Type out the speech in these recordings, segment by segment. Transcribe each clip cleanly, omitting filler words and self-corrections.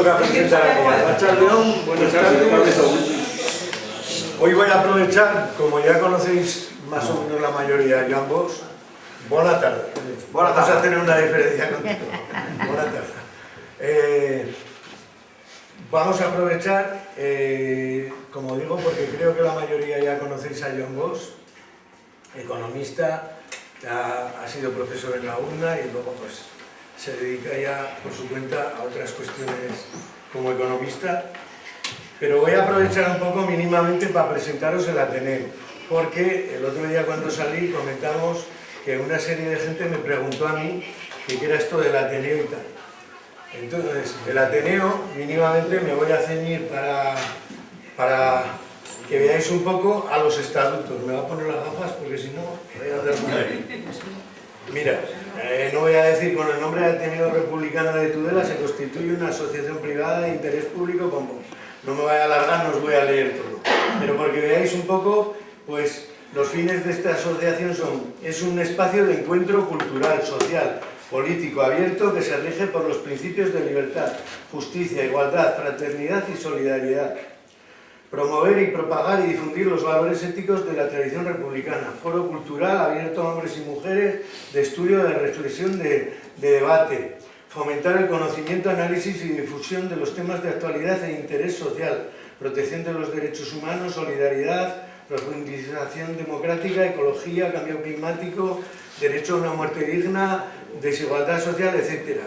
toca presentar a mí. Rachel León, buenas tardes. Hoy voy a aprovechar, como ya conocéis más o menos la mayoría, Joan Bosch. Buenas tardes. Vamos a tener una diferencia contigo. Buenas tardes. Vamos a aprovechar, como digo, porque creo que la mayoría ya conocéis a Joan Bosch, economista, ha sido profesor en la UNA y luego pues se dedica ya por su cuenta a otras cuestiones como economista. Pero voy a aprovechar un poco mínimamente para presentaros el Ateneo, porque el otro día cuando salí comentamos que una serie de gente me preguntó a mí qué era esto del Ateneo y tal. Entonces, el Ateneo, mínimamente me voy a ceñir para que veáis un poco a los estatutos. Me voy a poner las gafas porque si no, voy a hacer mal. Mira, no voy a decir con el nombre de Ateneo Republicano de Tudela se constituye una asociación privada de interés público como... No me voy a alargar, no os voy a leer todo. Pero porque veáis un poco, pues los fines de esta asociación es un espacio de encuentro cultural, social, político, abierto, que se rige por los principios de libertad, justicia, igualdad, fraternidad y solidaridad. Promover y propagar y difundir los valores éticos de la tradición republicana. Foro cultural abierto a hombres y mujeres, de estudio, de reflexión, de debate. Fomentar el conocimiento, análisis y difusión de los temas de actualidad e interés social. Protección de los derechos humanos, solidaridad, profundización democrática, ecología, cambio climático, derecho a una muerte digna, desigualdad social, etc.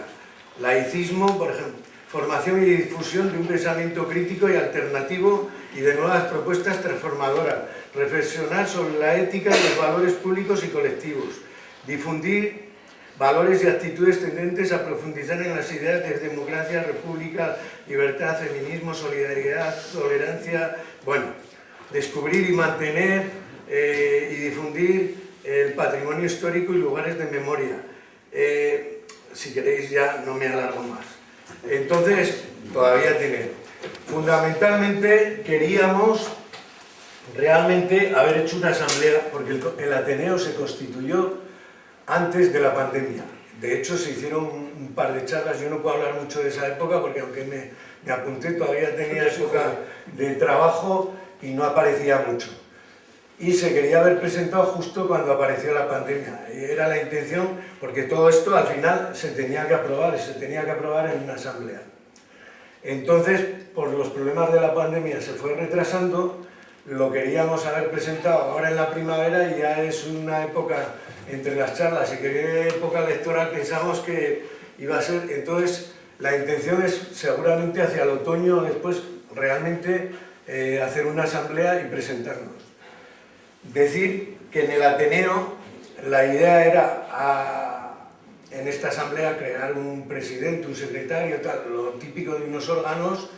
Laicismo, por ejemplo. Formación y difusión de un pensamiento crítico y alternativo y de nuevas propuestas transformadoras. Reflexionar sobre la ética y los valores públicos y colectivos. Difundir valores y actitudes tendentes a profundizar en las ideas de democracia, república, libertad, feminismo, solidaridad, tolerancia... Bueno, descubrir y mantener y difundir el patrimonio histórico y lugares de memoria. Si queréis ya no me alargo más. Entonces, todavía tiene. Fundamentalmente queríamos realmente haber hecho una asamblea, porque el Ateneo se constituyó antes de la pandemia. De hecho, se hicieron un par de charlas. Yo no puedo hablar mucho de esa época porque aunque me apunté, todavía tenía época de trabajo y no aparecía mucho. Y se quería haber presentado justo cuando apareció la pandemia. Y era la intención, porque todo esto al final se tenía que aprobar en una asamblea. Entonces, por los problemas de la pandemia se fue retrasando, lo queríamos haber presentado ahora en la primavera y ya es una época entre las charlas y que época electoral pensamos que iba a ser. Entonces, la intención es seguramente hacia el otoño después realmente hacer una asamblea y presentarnos. Decir que en el Ateneo la idea era en esta asamblea crear un presidente, un secretario, tal, lo típico de unos órganos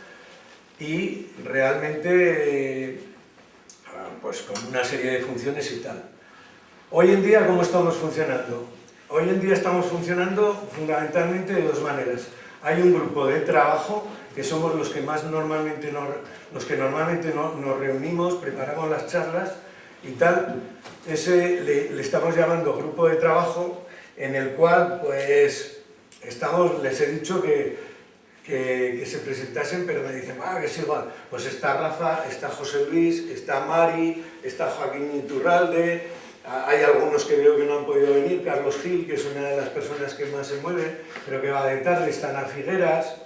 y realmente pues con una serie de funciones y tal. Hoy en día, ¿cómo estamos funcionando? Hoy en día estamos funcionando fundamentalmente de dos maneras. Hay un grupo de trabajo, que somos los que normalmente nos reunimos, preparamos las charlas y tal. Ese le estamos llamando grupo de trabajo, en el cual pues les he dicho que se presentasen, pero me dicen, que es igual. Pues está Rafa, está José Luis, está Mari, está Joaquín Iturralde, hay algunos que veo que no han podido venir, Carlos Gil, que es una de las personas que más se mueve, pero que va de tarde, está Ana Figueras,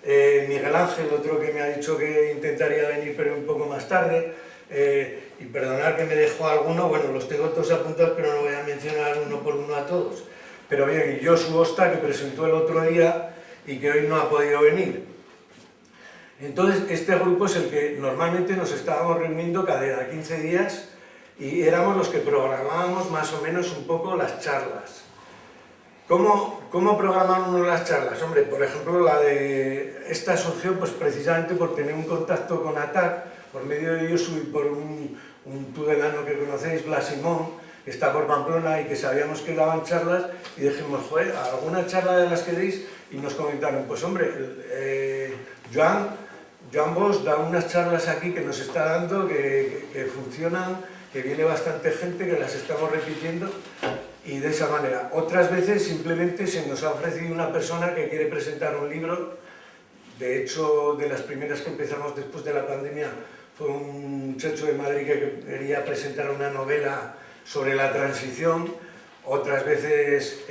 Miguel Ángel, otro que me ha dicho que intentaría venir pero un poco más tarde, y perdonad que me dejo alguno, bueno, los tengo todos apuntados, pero no voy a mencionar uno por uno a todos. Pero bien, y Josu Osta, que presentó el otro día y que hoy no ha podido venir. Entonces, este grupo es el que normalmente nos estábamos reuniendo cada 15 días y éramos los que programábamos más o menos un poco las charlas. ¿Cómo programábamos las charlas? Hombre, por ejemplo, esta surgió pues, precisamente por tener un contacto con ATAC, por medio de Josu y por un tudelano que conocéis, Blas Simón, que está por Pamplona y que sabíamos que daban charlas, y dijimos, joder, ¿alguna charla de las que deis? Y nos comentaron, pues hombre, Joan Bosch da unas charlas aquí que nos está dando, que funcionan, que viene bastante gente, que las estamos repitiendo, y de esa manera. Otras veces simplemente se nos ha ofrecido una persona que quiere presentar un libro De hecho, de las primeras que empezamos después de la pandemia fue un muchacho de Madrid que quería presentar una novela sobre la transición. Otras veces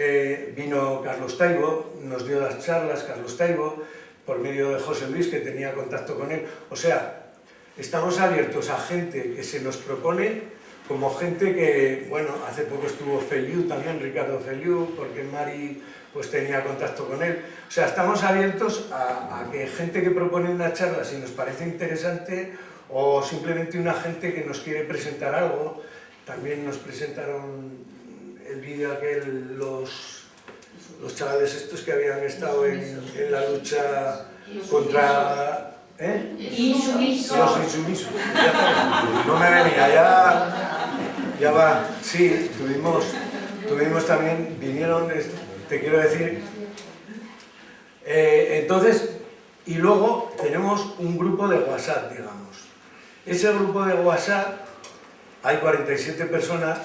vino Carlos Taibo, nos dio las charlas Carlos Taibo, por medio de José Luis, que tenía contacto con él. O sea, estamos abiertos a gente que se nos propone, como gente que, bueno, hace poco estuvo Feliu también, Ricardo Feliu, porque Mari pues tenía contacto con él. O sea, estamos abiertos a que gente que propone una charla, si nos parece interesante, o simplemente una gente que nos quiere presentar algo. También nos presentaron el vídeo aquel, los chavales estos que habían estado en la lucha contra... Los insumisos. No me venía, ya va. Sí, tuvimos también, vinieron, te quiero decir. Entonces, y luego tenemos un grupo de WhatsApp, digamos. Ese grupo de WhatsApp, hay 47 personas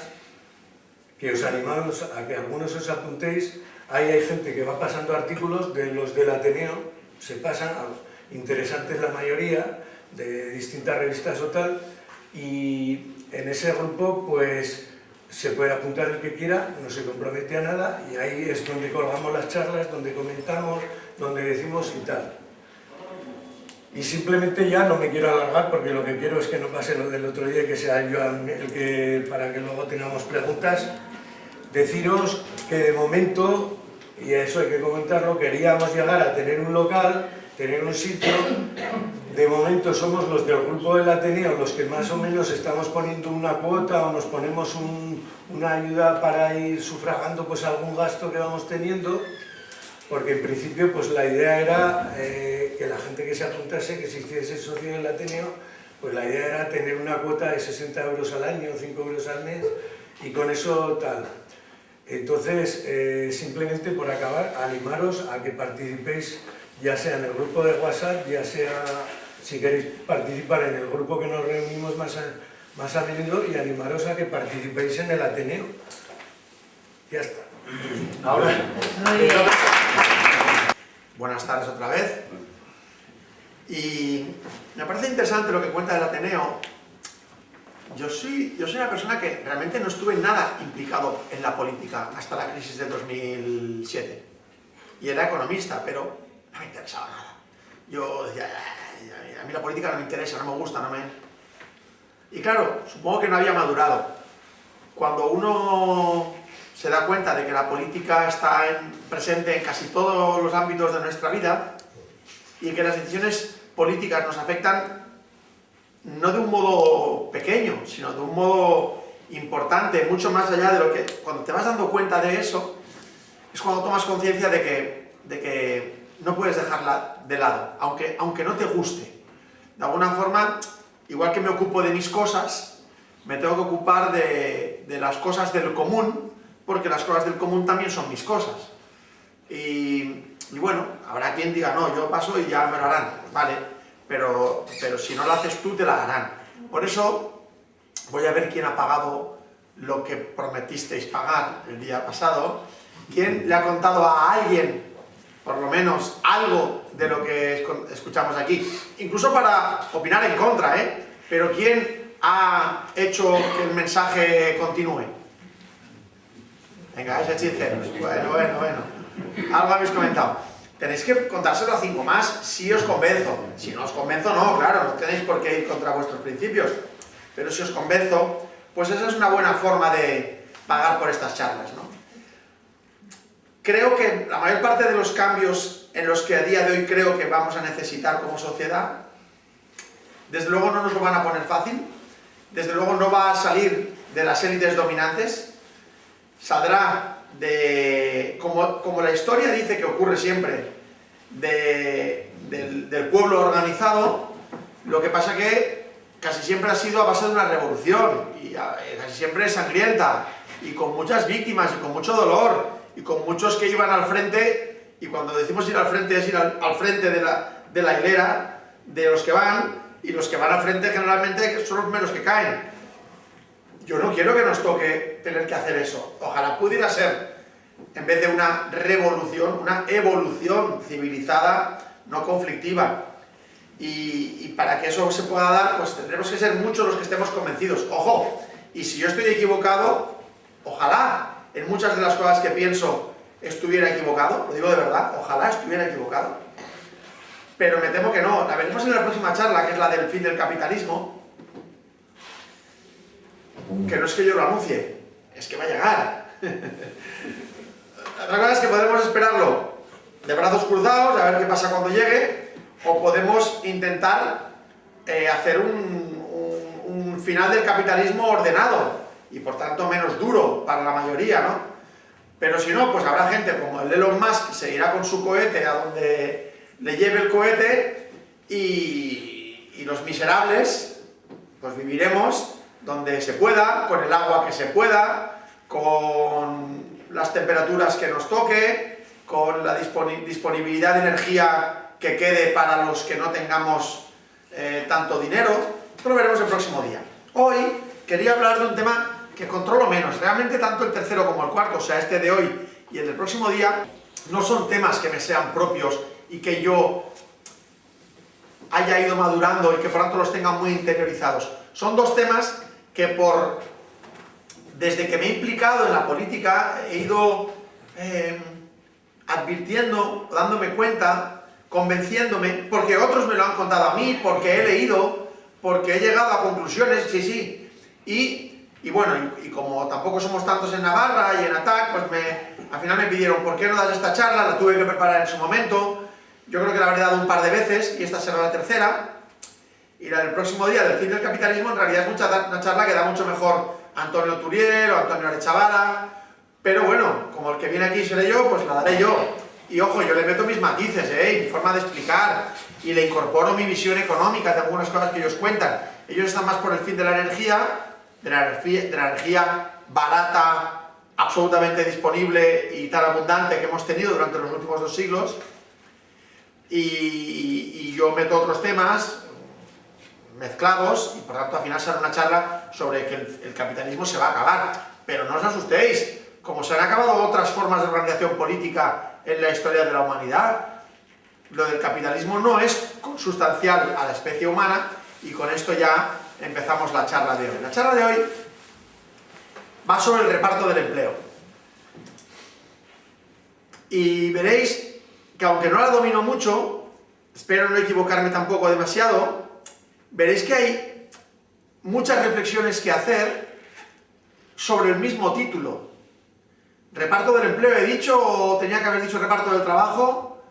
que os animamos a que algunos os apuntéis. Ahí hay gente que va pasando artículos de los del Ateneo, se pasan, interesantes la mayoría, de distintas revistas o tal, y en ese grupo pues se puede apuntar el que quiera, no se compromete a nada, y ahí es donde colgamos las charlas, donde comentamos, donde decimos y tal. Y simplemente ya no me quiero alargar porque lo que quiero es que no pase lo del otro día, que sea Joan el que, para que luego tengamos preguntas. Deciros que de momento, y eso hay que comentarlo, queríamos llegar a tener un local, tener un sitio. De momento somos los del grupo del Ateneo los que más o menos estamos poniendo una cuota o nos ponemos una ayuda para ir sufragando pues algún gasto que vamos teniendo, porque en principio pues la idea era que la gente que se apuntase, que se hiciese socio del Ateneo, pues la idea era tener una cuota de 60 euros al año, 5 euros al mes, y con eso tal. Entonces, simplemente por acabar, animaros a que participéis, ya sea en el grupo de WhatsApp, ya sea, si queréis participar en el grupo que nos reunimos más a menudo, y animaros a que participéis en el Ateneo. Ya está. Ahora... Buenas tardes otra vez. Y me parece interesante lo que cuenta el Ateneo. Yo soy una persona que realmente no estuve nada implicado en la política hasta la crisis del 2007. Y era economista, pero no me interesaba nada. Yo decía, a mí la política no me interesa, no me gusta, no me... Y claro, supongo que no había madurado. Cuando uno se da cuenta de que la política está presente en casi todos los ámbitos de nuestra vida y que las decisiones políticas nos afectan no de un modo pequeño, sino de un modo importante, mucho más allá de lo que... Cuando te vas dando cuenta de eso, es cuando tomas conciencia de que no puedes dejarla de lado, aunque no te guste. De alguna forma, igual que me ocupo de mis cosas, me tengo que ocupar de las cosas del común, porque las cosas del común también son mis cosas. Y bueno, habrá quien diga, no, yo paso y ya me lo harán, vale, pero si no lo haces tú, te la harán. Por eso voy a ver quién ha pagado lo que prometisteis pagar el día pasado, quién le ha contado a alguien, por lo menos, algo de lo que escuchamos aquí, incluso para opinar en contra, pero quién ha hecho que el mensaje continúe. Venga, sed sinceros. Bueno. Algo habéis comentado. Tenéis que contárselo a 5 más si os convenzo. Si no os convenzo, no, claro, no tenéis por qué ir contra vuestros principios. Pero si os convenzo, pues esa es una buena forma de pagar por estas charlas, ¿no? Creo que la mayor parte de los cambios en los que a día de hoy creo que vamos a necesitar como sociedad, desde luego no nos lo van a poner fácil, desde luego no va a salir de las élites dominantes, saldrá de, como la historia dice que ocurre siempre, del pueblo organizado. Lo que pasa que casi siempre ha sido a base de una revolución, y casi siempre sangrienta, y con muchas víctimas, y con mucho dolor, y con muchos que iban al frente, y cuando decimos ir al frente es ir al frente de la hilera de los que van, y los que van al frente generalmente son los menos que caen. Yo no quiero que nos toque tener que hacer eso. Ojalá pudiera ser, en vez de una revolución, una evolución civilizada, no conflictiva. Y para que eso se pueda dar, pues tendremos que ser muchos los que estemos convencidos. ¡Ojo! Y si yo estoy equivocado, ojalá en muchas de las cosas que pienso estuviera equivocado, lo digo de verdad, ojalá estuviera equivocado. Pero me temo que no. La veremos en la próxima charla, que es la del fin del capitalismo, que no es que yo lo anuncie, es que va a llegar. Otra cosa es que podemos esperarlo de brazos cruzados, a ver qué pasa cuando llegue, o podemos intentar hacer un final del capitalismo ordenado y por tanto menos duro para la mayoría, ¿no? Pero si no, pues habrá gente como el Elon Musk que seguirá con su cohete a donde le lleve el cohete y los miserables pues viviremos donde se pueda, con el agua que se pueda, con las temperaturas que nos toque, con la disponibilidad de energía que quede para los que no tengamos tanto dinero. Esto lo veremos el próximo día. Hoy quería hablar de un tema que controlo menos. Realmente tanto el tercero como el cuarto, o sea, este de hoy y el del próximo día, no son temas que me sean propios y que yo haya ido madurando y que por tanto los tenga muy interiorizados. Son dos temas que desde que me he implicado en la política he ido advirtiendo, dándome cuenta, convenciéndome, porque otros me lo han contado a mí, porque he leído, porque he llegado a conclusiones, sí. Y bueno, y como tampoco somos tantos en Navarra y en ATAC, pues al final me pidieron, ¿por qué no das esta charla? La tuve que preparar en su momento. Yo creo que la habré dado un par de veces y esta será la tercera. Y la del próximo día, del fin del capitalismo, en realidad es una charla que da mucho mejor Antonio Turiel o Antonio Arechavala. Pero bueno, como el que viene aquí seré yo, pues la daré yo. Y ojo, yo le meto mis matices, mi forma de explicar, y le incorporo mi visión económica de algunas cosas que ellos cuentan. Ellos están más por el fin de la energía, de la energía barata, absolutamente disponible y tan abundante que hemos tenido durante los últimos 2 siglos. Y yo meto otros temas mezclados y por tanto al final será una charla sobre que el capitalismo se va a acabar. Pero no os asustéis, como se han acabado otras formas de organización política en la historia de la humanidad, lo del capitalismo no es consustancial a la especie humana, y con esto ya empezamos la charla de hoy. La charla de hoy va sobre el reparto del empleo. Y veréis que aunque no la domino mucho, espero no equivocarme tampoco demasiado, veréis que hay muchas reflexiones que hacer sobre el mismo título. Reparto del empleo, he dicho, o tenía que haber dicho reparto del trabajo.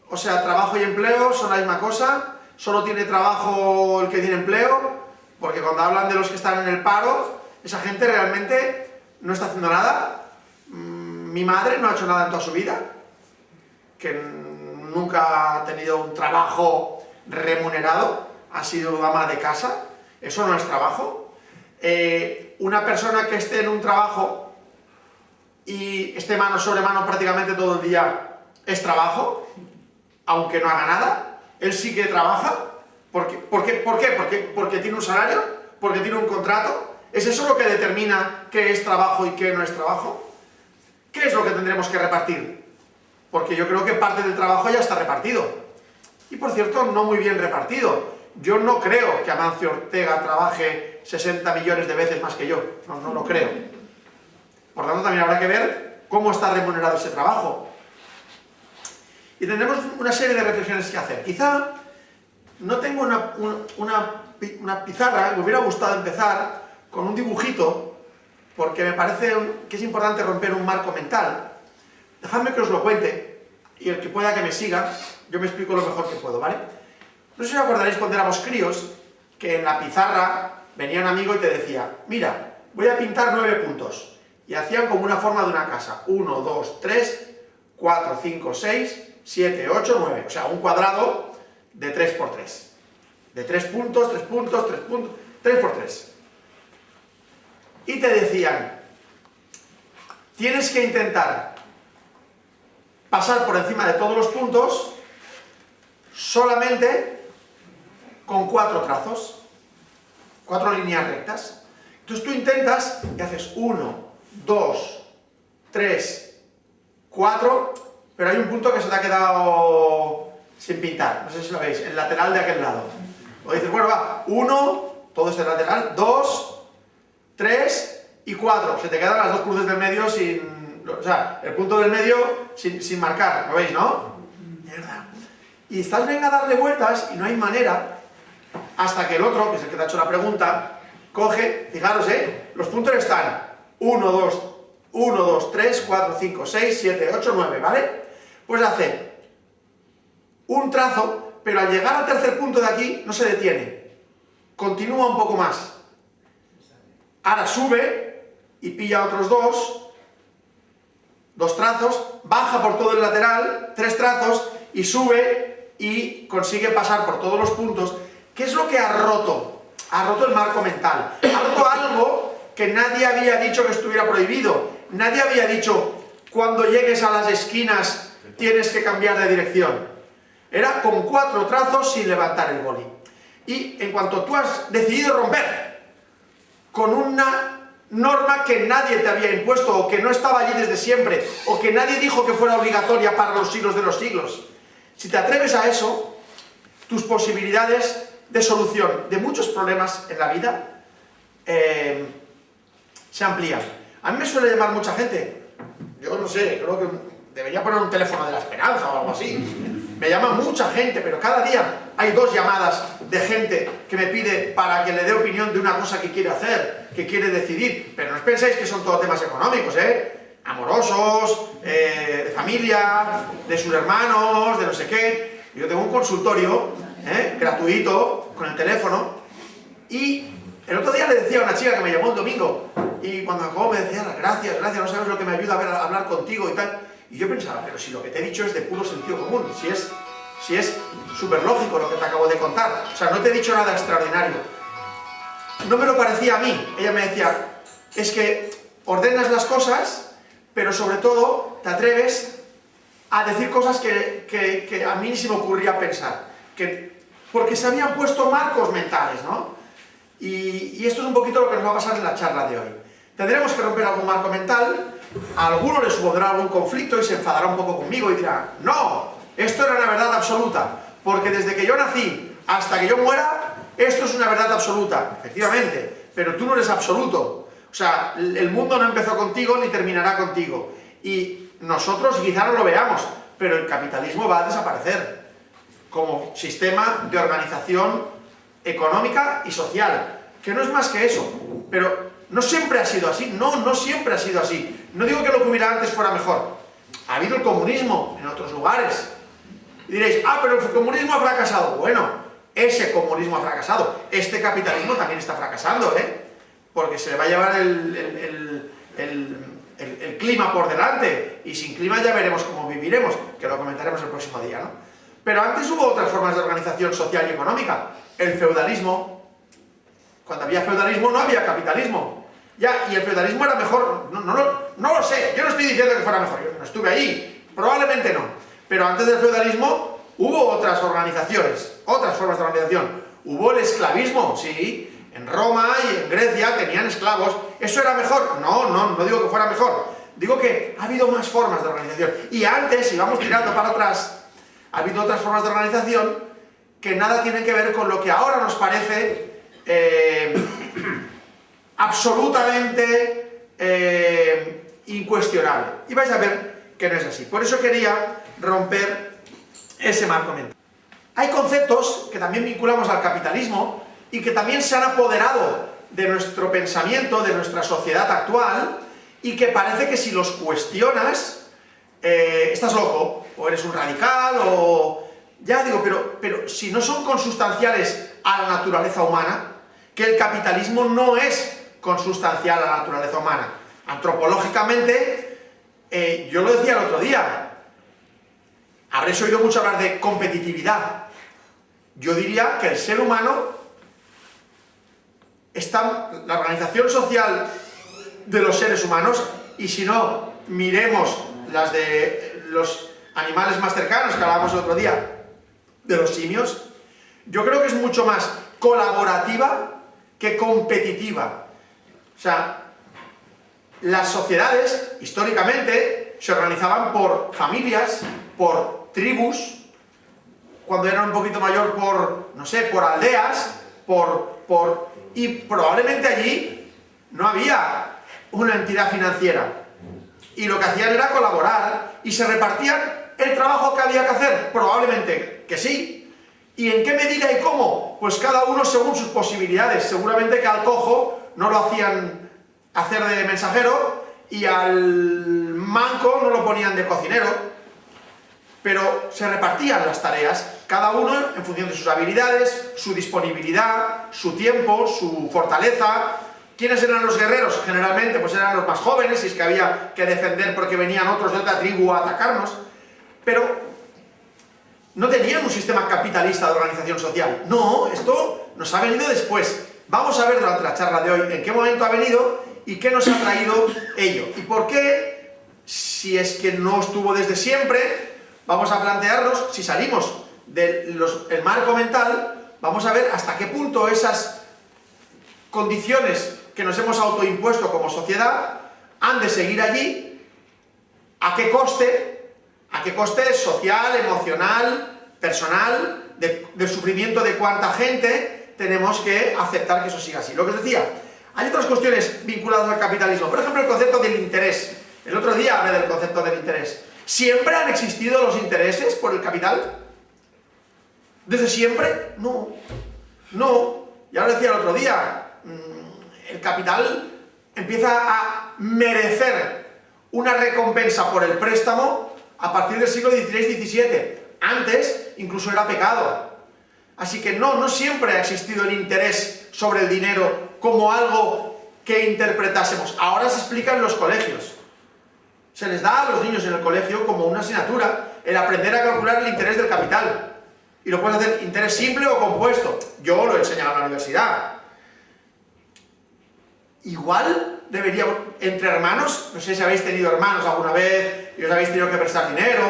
O sea, trabajo y empleo son la misma cosa. Solo tiene trabajo el que tiene empleo, porque cuando hablan de los que están en el paro, esa gente realmente no está haciendo nada. Mi madre no ha hecho nada en toda su vida, que nunca ha tenido un trabajo remunerado, ha sido ama de casa. Eso no es trabajo. Una persona que esté en un trabajo y esté mano sobre mano prácticamente todo el día es trabajo, aunque no haga nada. Él sí que trabaja. ¿Por qué? Porque tiene un salario, porque tiene un contrato. ¿Es eso lo que determina qué es trabajo y qué no es trabajo? ¿Qué es lo que tendremos que repartir? Porque yo creo que parte del trabajo ya está repartido. Y por cierto, no muy bien repartido. Yo no creo que Amancio Ortega trabaje 60 millones de veces más que yo. No lo creo. Por tanto, también habrá que ver cómo está remunerado ese trabajo. Y tendremos una serie de reflexiones que hacer. Quizá no tengo una pizarra, me hubiera gustado empezar con un dibujito, porque me parece que es importante romper un marco mental. Dejadme que os lo cuente, y el que pueda que me siga, yo me explico lo mejor que puedo, ¿vale? No sé si os acordaréis cuando éramos críos, que en la pizarra venía un amigo y te decía, mira, voy a pintar 9 puntos. Y hacían como una forma de una casa. 1, 2, 3, 4, 5, 6, 7, 8, 9. O sea, un cuadrado de 3 por 3. De 3 puntos, 3 puntos, 3 puntos, 3 por 3. Y te decían, tienes que intentar pasar por encima de todos los puntos solamente con 4 trazos, 4 líneas rectas. Entonces tú intentas y haces 1, 2, 3, 4, pero hay un punto que se te ha quedado sin pintar, no sé si lo veis, el lateral de aquel lado. O dices, bueno, va, 1, todo este lateral, 2, 3 y 4. Se te quedan las dos cruces del medio sin... O sea, el punto del medio sin marcar, ¿lo veis, no? Mierda. Y estás venga a darle vueltas y no hay manera hasta que el otro, que es el que te ha hecho la pregunta, coge, fijaros, los puntos están 1, 2, 3, 4, 5, 6, 7, 8, 9, ¿vale? Pues hace un trazo, pero al llegar al tercer punto de aquí no se detiene, continúa un poco más. Ahora sube y pilla otros dos trazos, baja por todo el lateral, 3 trazos, y sube y consigue pasar por todos los puntos. ¿Qué es lo que ha roto? Ha roto el marco mental, ha roto algo que nadie había dicho que estuviera prohibido, nadie había dicho, cuando llegues a las esquinas tienes que cambiar de dirección. Era con 4 trazos sin levantar el boli. Y en cuanto tú has decidido romper con una norma que nadie te había impuesto, o que no estaba allí desde siempre, o que nadie dijo que fuera obligatoria para los siglos de los siglos, si te atreves a eso, tus posibilidades de solución de muchos problemas en la vida se amplían. A mí me suele llamar mucha gente, yo no sé, creo que debería poner un teléfono de la esperanza o algo así. Me llama mucha gente, pero cada día hay 2 llamadas de gente que me pide para que le dé opinión de una cosa que quiere hacer, que quiere decidir. Pero no os pensáis que son todos temas económicos, amorosos, de familia, de sus hermanos, de no sé qué. Yo tengo un consultorio gratuito con el teléfono, y el otro día le decía a una chica que me llamó el domingo, y cuando acabó me decía, gracias, no sabes lo que me ayuda a hablar contigo y tal. Y yo pensaba, pero si lo que te he dicho es de puro sentido común, si es súper lógico lo que te acabo de contar, o sea, no te he dicho nada extraordinario. No me lo parecía a mí. Ella me decía, es que ordenas las cosas, pero sobre todo te atreves a decir cosas que a mí ni se me ocurría pensar, porque se habían puesto marcos mentales, ¿no? Y esto es un poquito lo que nos va a pasar en la charla de hoy. Tendremos que romper algún marco mental. A alguno le supondrá algún conflicto y se enfadará un poco conmigo y dirá, no, esto era una verdad absoluta, porque desde que yo nací hasta que yo muera, esto es una verdad absoluta. Efectivamente, pero tú no eres absoluto. O sea, el mundo no empezó contigo ni terminará contigo. Y nosotros quizá no lo veamos, pero el capitalismo va a desaparecer como sistema de organización económica y social, que no es más que eso. Pero no siempre ha sido así, no siempre ha sido así. No digo que lo que hubiera antes fuera mejor. Ha habido el comunismo en otros lugares. Y diréis, pero el comunismo ha fracasado. Bueno, ese comunismo ha fracasado. Este capitalismo también está fracasando, porque se le va a llevar el clima por delante. Y sin clima ya veremos cómo viviremos, que lo comentaremos el próximo día, ¿no? Pero antes hubo otras formas de organización social y económica. El feudalismo. Cuando había feudalismo no había capitalismo. Ya, y el feudalismo era mejor, no lo sé, yo no estoy diciendo que fuera mejor, yo no estuve ahí, probablemente no. Pero antes del feudalismo hubo otras organizaciones, otras formas de organización. Hubo el esclavismo, sí, en Roma y en Grecia tenían esclavos. ¿Eso era mejor? No digo que fuera mejor. Digo que ha habido más formas de organización. Y antes, si vamos tirando para atrás, ha habido otras formas de organización que nada tienen que ver con lo que ahora nos parece absolutamente incuestionable. Y vais a ver que no es así. Por eso quería romper ese marco mental. Hay conceptos que también vinculamos al capitalismo y que también se han apoderado de nuestro pensamiento, de nuestra sociedad actual, y que parece que si los cuestionas, estás loco, o eres un radical, o... Ya digo, pero si no son consustanciales a la naturaleza humana, que el capitalismo no es consustancial a la naturaleza humana. Antropológicamente, yo lo decía el otro día, habréis oído mucho hablar de competitividad. Yo diría que el ser humano está, la organización social de los seres humanos, y si no, miremos las de los animales más cercanos, que hablábamos el otro día, de los simios, yo creo que es mucho más colaborativa que competitiva. O sea, las sociedades, históricamente, se organizaban por familias, por tribus, cuando era un poquito mayor por, no sé, por aldeas, y probablemente allí no había una entidad financiera. Y lo que hacían era colaborar y se repartían el trabajo que había que hacer. Probablemente que sí. ¿Y en qué medida y cómo? Pues cada uno según sus posibilidades. Seguramente que al cojo no lo hacían hacer de mensajero y al manco no lo ponían de cocinero. Pero se repartían las tareas, cada uno en función de sus habilidades, su disponibilidad, su tiempo, su fortaleza. ¿Quiénes eran los guerreros? Generalmente pues eran los más jóvenes, si es que había que defender porque venían otros de otra tribu a atacarnos, pero no tenían un sistema capitalista de organización social. No, esto nos ha venido después. Vamos a ver durante la charla de hoy en qué momento ha venido y qué nos ha traído ello. Y por qué, si es que no estuvo desde siempre, vamos a plantearnos, si salimos del marco mental, vamos a ver hasta qué punto esas condiciones que nos hemos autoimpuesto como sociedad han de seguir allí, a qué coste social, emocional, personal, del sufrimiento de cuánta gente tenemos que aceptar que eso siga así. Lo que os decía, hay otras cuestiones vinculadas al capitalismo, por ejemplo el concepto del interés. El otro día hablé del concepto del interés. ¿Siempre han existido los intereses por el capital? ¿Desde siempre? No. No. Ya lo decía el otro día, el capital empieza a merecer una recompensa por el préstamo a partir del siglo XVI-XVII. Antes incluso era pecado. Así que no siempre ha existido el interés sobre el dinero como algo que interpretásemos. Ahora se explica en los colegios. Se les da a los niños en el colegio como una asignatura el aprender a calcular el interés del capital. Y lo puedes hacer interés simple o compuesto. Yo lo he enseñado en la universidad. Igual deberíamos, entre hermanos, no sé si habéis tenido hermanos alguna vez y os habéis tenido que prestar dinero.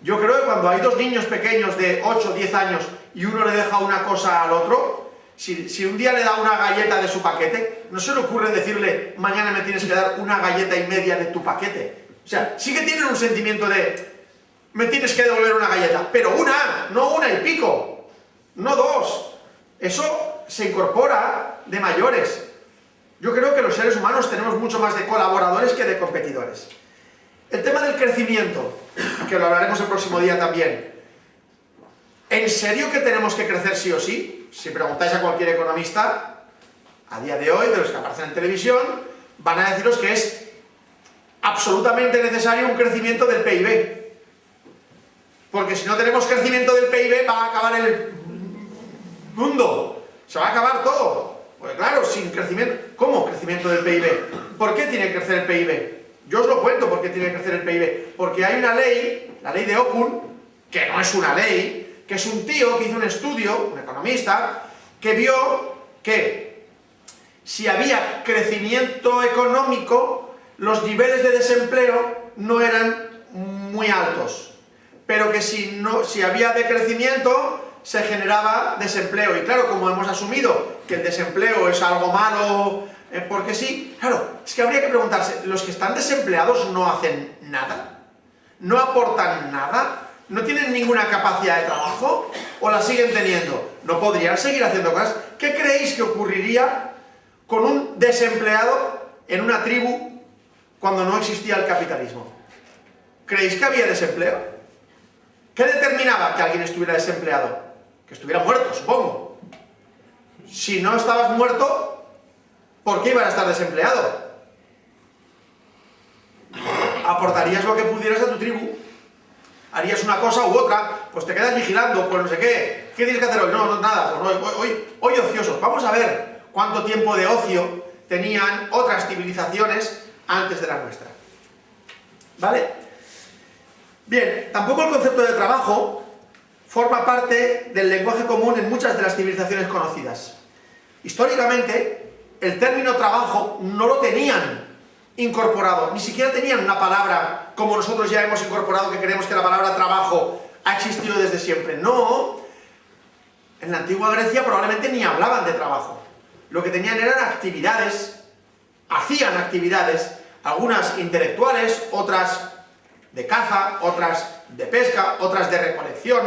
Yo creo que cuando hay dos niños pequeños de 8 o 10 años y uno le deja una cosa al otro, si un día le da una galleta de su paquete, no se le ocurre decirle, mañana me tienes que dar una galleta y media de tu paquete. O sea, sí que tienen un sentimiento de, me tienes que devolver una galleta, pero una, no una y pico, no dos. Eso se incorpora de mayores. Yo creo que los seres humanos tenemos mucho más de colaboradores que de competidores. El tema del crecimiento, que lo hablaremos el próximo día también. ¿En serio que tenemos que crecer sí o sí? Si preguntáis a cualquier economista, a día de hoy, de los que aparecen en televisión, van a deciros que es absolutamente necesario un crecimiento del PIB. Porque si no tenemos crecimiento del PIB, va a acabar el mundo. Se va a acabar todo. Porque claro, sin crecimiento... ¿Cómo crecimiento del PIB? ¿Por qué tiene que crecer el PIB? Yo os lo cuento por qué tiene que crecer el PIB. Porque hay una ley, la ley de Okun, que no es una ley, que es un tío que hizo un estudio, un economista, que vio que si había crecimiento económico, los niveles de desempleo no eran muy altos. Pero que si había decrecimiento, se generaba desempleo. Y claro, como hemos asumido que el desempleo es algo malo, porque sí, claro, es que habría que preguntarse, ¿los que están desempleados no hacen nada? ¿No aportan nada? ¿No tienen ninguna capacidad de trabajo? ¿O la siguen teniendo? ¿No podrían seguir haciendo cosas? ¿Qué creéis que ocurriría con un desempleado en una tribu cuando no existía el capitalismo? ¿Creéis que había desempleo? ¿Qué determinaba que alguien estuviera desempleado? Que estuviera muerto, supongo. Si no estabas muerto, ¿por qué ibas a estar desempleado? Aportarías lo que pudieras a tu tribu. Harías una cosa u otra, pues te quedas vigilando, pues no sé qué. ¿Qué tienes que hacer hoy? No, nada, pues hoy ociosos. Vamos a ver cuánto tiempo de ocio tenían otras civilizaciones antes de la nuestra. ¿Vale? Bien, tampoco el concepto de trabajo forma parte del lenguaje común en muchas de las civilizaciones conocidas. Históricamente, el término trabajo no lo tenían incorporado, ni siquiera tenían una palabra como nosotros ya hemos incorporado, que creemos que la palabra trabajo ha existido desde siempre. No, en la antigua Grecia probablemente ni hablaban de trabajo. Lo que tenían eran actividades, hacían actividades, algunas intelectuales, otras de caza, otras de pesca, otras de recolección,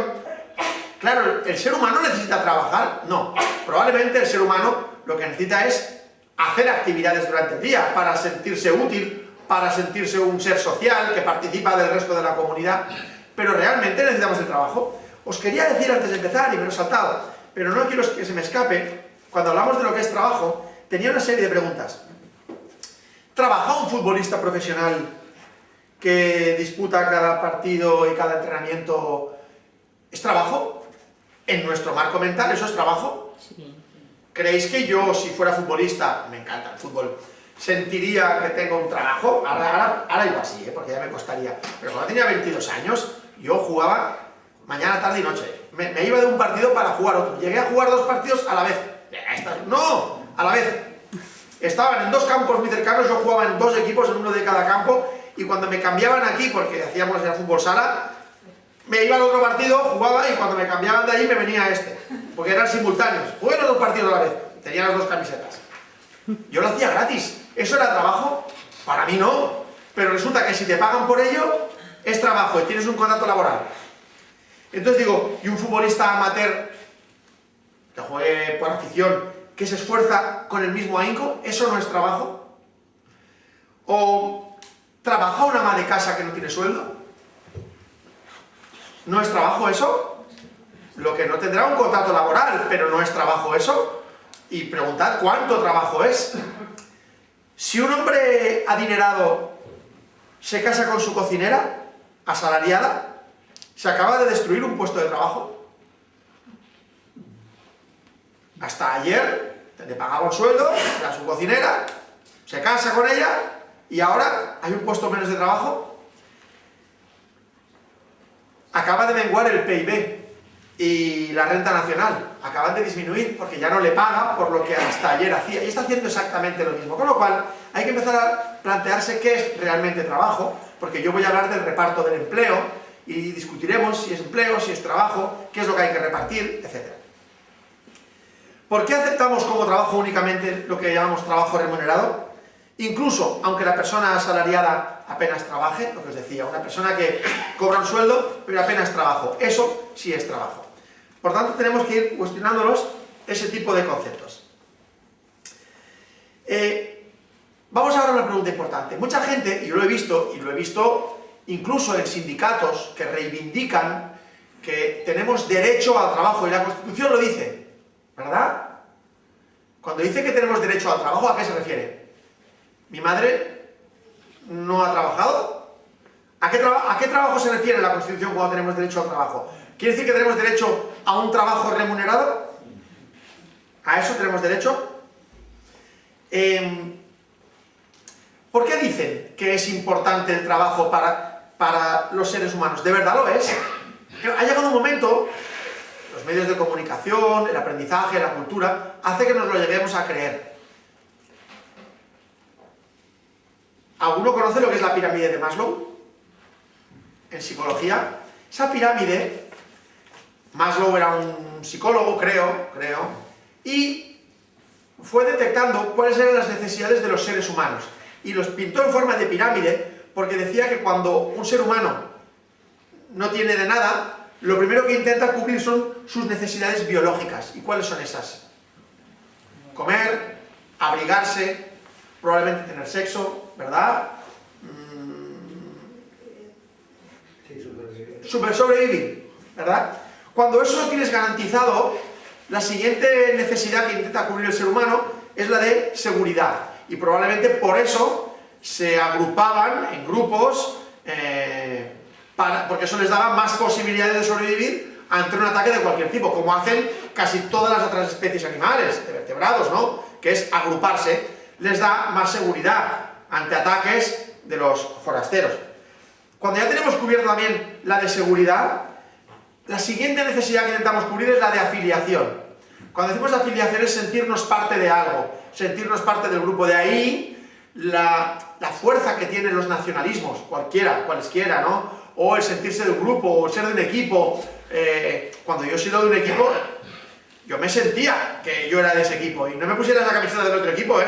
Claro, ¿el ser humano necesita trabajar? No. Probablemente el ser humano lo que necesita es hacer actividades durante el día para sentirse útil, para sentirse un ser social que participa del resto de la comunidad, pero realmente necesitamos el trabajo. Os quería decir antes de empezar, y me lo he saltado, pero no quiero que se me escape, cuando hablamos de lo que es trabajo, tenía una serie de preguntas. ¿Trabaja un futbolista profesional que disputa cada partido y cada entrenamiento? ¿Es trabajo? En nuestro marco mental, ¿eso es trabajo? Sí. ¿Creéis que yo, si fuera futbolista, me encanta el fútbol, sentiría que tengo un trabajo? Ahora igual sí, porque ya me costaría. Pero cuando tenía 22 años, yo jugaba mañana, tarde y noche. Me iba de un partido para jugar otro. Llegué a jugar 2 partidos a la vez. No, a la vez. Estaban en 2 campos muy cercanos, yo jugaba en 2 equipos, en uno de cada campo, y cuando me cambiaban aquí, porque hacíamos el fútbol sala, me iba al otro partido, jugaba, y cuando me cambiaban de allí me venía a este, porque eran simultáneos. Jugué los 2 partidos a la vez, tenía las 2 camisetas. Yo lo hacía gratis. ¿Eso era trabajo? Para mí no. Pero resulta que si te pagan por ello, es trabajo y tienes un contrato laboral. Entonces digo, ¿y un futbolista amateur que juegue por afición, que se esfuerza con el mismo ahínco, eso no es trabajo? ¿O trabaja una ama de casa que no tiene sueldo? ¿No es trabajo eso? Lo que no tendrá un contrato laboral, pero no es trabajo eso. Y preguntad cuánto trabajo es. Si un hombre adinerado se casa con su cocinera, asalariada, se acaba de destruir un puesto de trabajo. Hasta ayer le pagaba un sueldo, era su cocinera, se casa con ella y ahora hay un puesto menos de trabajo. Acaba de menguar el PIB y la renta nacional, acaban de disminuir porque ya no le paga por lo que hasta ayer hacía y está haciendo exactamente lo mismo, con lo cual hay que empezar a plantearse qué es realmente trabajo, porque yo voy a hablar del reparto del empleo y discutiremos si es empleo, si es trabajo, qué es lo que hay que repartir, etc. ¿Por qué aceptamos como trabajo únicamente lo que llamamos trabajo remunerado? Incluso, aunque la persona asalariada apenas trabaje, lo que os decía, una persona que cobra un sueldo, pero apenas trabajo, eso sí es trabajo. Por tanto, tenemos que ir cuestionándonos ese tipo de conceptos. Vamos ahora a una pregunta importante. Mucha gente, y yo lo he visto incluso en sindicatos que reivindican que tenemos derecho al trabajo, y la Constitución lo dice, ¿verdad? Cuando dice que tenemos derecho al trabajo, ¿a qué se refiere? ¿Mi madre no ha trabajado? ¿A qué trabajo se refiere la Constitución cuando tenemos derecho al trabajo? ¿Quiere decir que tenemos derecho a un trabajo remunerado? ¿A eso tenemos derecho? ¿Por qué dicen que es importante el trabajo para los seres humanos? ¿De verdad lo es? Ha llegado un momento, los medios de comunicación, el aprendizaje, la cultura, hace que nos lo lleguemos a creer. ¿Alguno conoce lo que es la pirámide de Maslow? En psicología. Esa pirámide, Maslow era un psicólogo, creo, y fue detectando cuáles eran las necesidades de los seres humanos. Y los pintó en forma de pirámide porque decía que cuando un ser humano no tiene de nada, lo primero que intenta cubrir son sus necesidades biológicas. ¿Y cuáles son esas? Comer, abrigarse, probablemente tener sexo, ¿verdad? Sobrevivir, ¿verdad? Cuando eso lo tienes garantizado, la siguiente necesidad que intenta cubrir el ser humano es la de seguridad. Y probablemente por eso se agrupaban en grupos, porque eso les daba más posibilidades de sobrevivir ante un ataque de cualquier tipo, como hacen casi todas las otras especies animales, de vertebrados, ¿no? Que es agruparse, les da más seguridad ante ataques de los forasteros. Cuando ya tenemos cubierta también la de seguridad, la siguiente necesidad que intentamos cubrir es la de afiliación. Cuando decimos afiliación es sentirnos parte de algo, sentirnos parte del grupo. De ahí la fuerza que tienen los nacionalismos, cualesquiera, ¿no? O el sentirse de un grupo, o el ser de un equipo. Cuando yo he sido de un equipo, yo me sentía que yo era de ese equipo. Y no me pusieras la camiseta del otro equipo,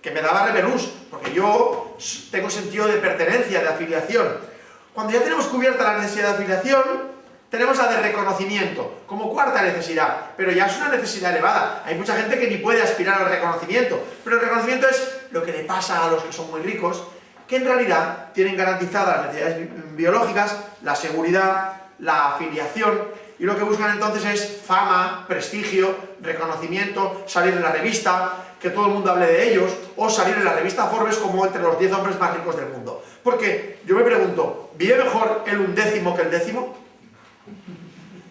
que me daba repelús, porque yo tengo sentido de pertenencia, de afiliación. Cuando ya tenemos cubierta la necesidad de afiliación, tenemos la de reconocimiento, como cuarta necesidad, pero ya es una necesidad elevada. Hay mucha gente que ni puede aspirar al reconocimiento, pero el reconocimiento es lo que le pasa a los que son muy ricos, que en realidad tienen garantizadas las necesidades biológicas, la seguridad, la afiliación, y lo que buscan entonces es fama, prestigio, reconocimiento, salir en la revista, que todo el mundo hable de ellos, o salir en la revista Forbes como entre los 10 hombres más ricos del mundo. Porque yo me pregunto, ¿vive mejor el 1/10 que el 10?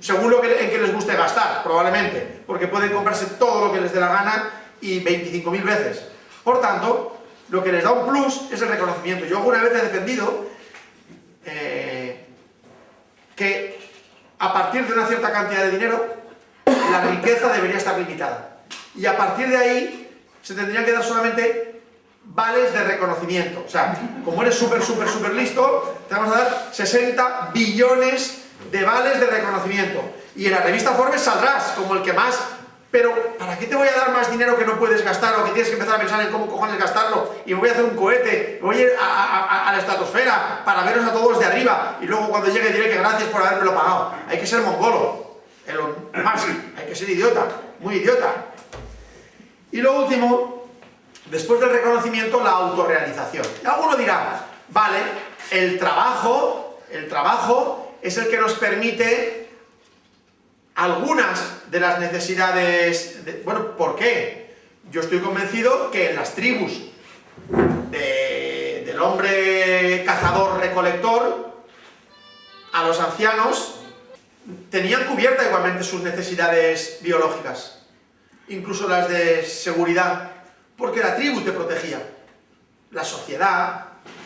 Según en que les guste gastar, probablemente, porque pueden comprarse todo lo que les dé la gana y 25.000 veces. Por tanto, lo que les da un plus es el reconocimiento. Yo alguna vez he defendido que a partir de una cierta cantidad de dinero, la riqueza debería estar limitada. Y a partir de ahí, se tendrían que dar solamente vales de reconocimiento. O sea, como eres súper listo, te vamos a dar 60 billones de vales de reconocimiento. Y en la revista Forbes saldrás como el que más... Pero, ¿para qué te voy a dar más dinero que no puedes gastar o que tienes que empezar a pensar en cómo cojones gastarlo? Y me voy a hacer un cohete, me voy a ir a la estratosfera para veros a todos de arriba y luego cuando llegue diré que gracias por habérmelo pagado. Hay que ser mongolo, hay que ser idiota, muy idiota. Y lo último, después del reconocimiento, la autorrealización. Y alguno dirá, vale, el trabajo es el que nos permite algunas de las necesidades... Bueno, ¿por qué? Yo estoy convencido que en las tribus del hombre cazador-recolector, a los ancianos tenían cubierta igualmente sus necesidades biológicas, incluso las de seguridad, porque la tribu te protegía. La sociedad,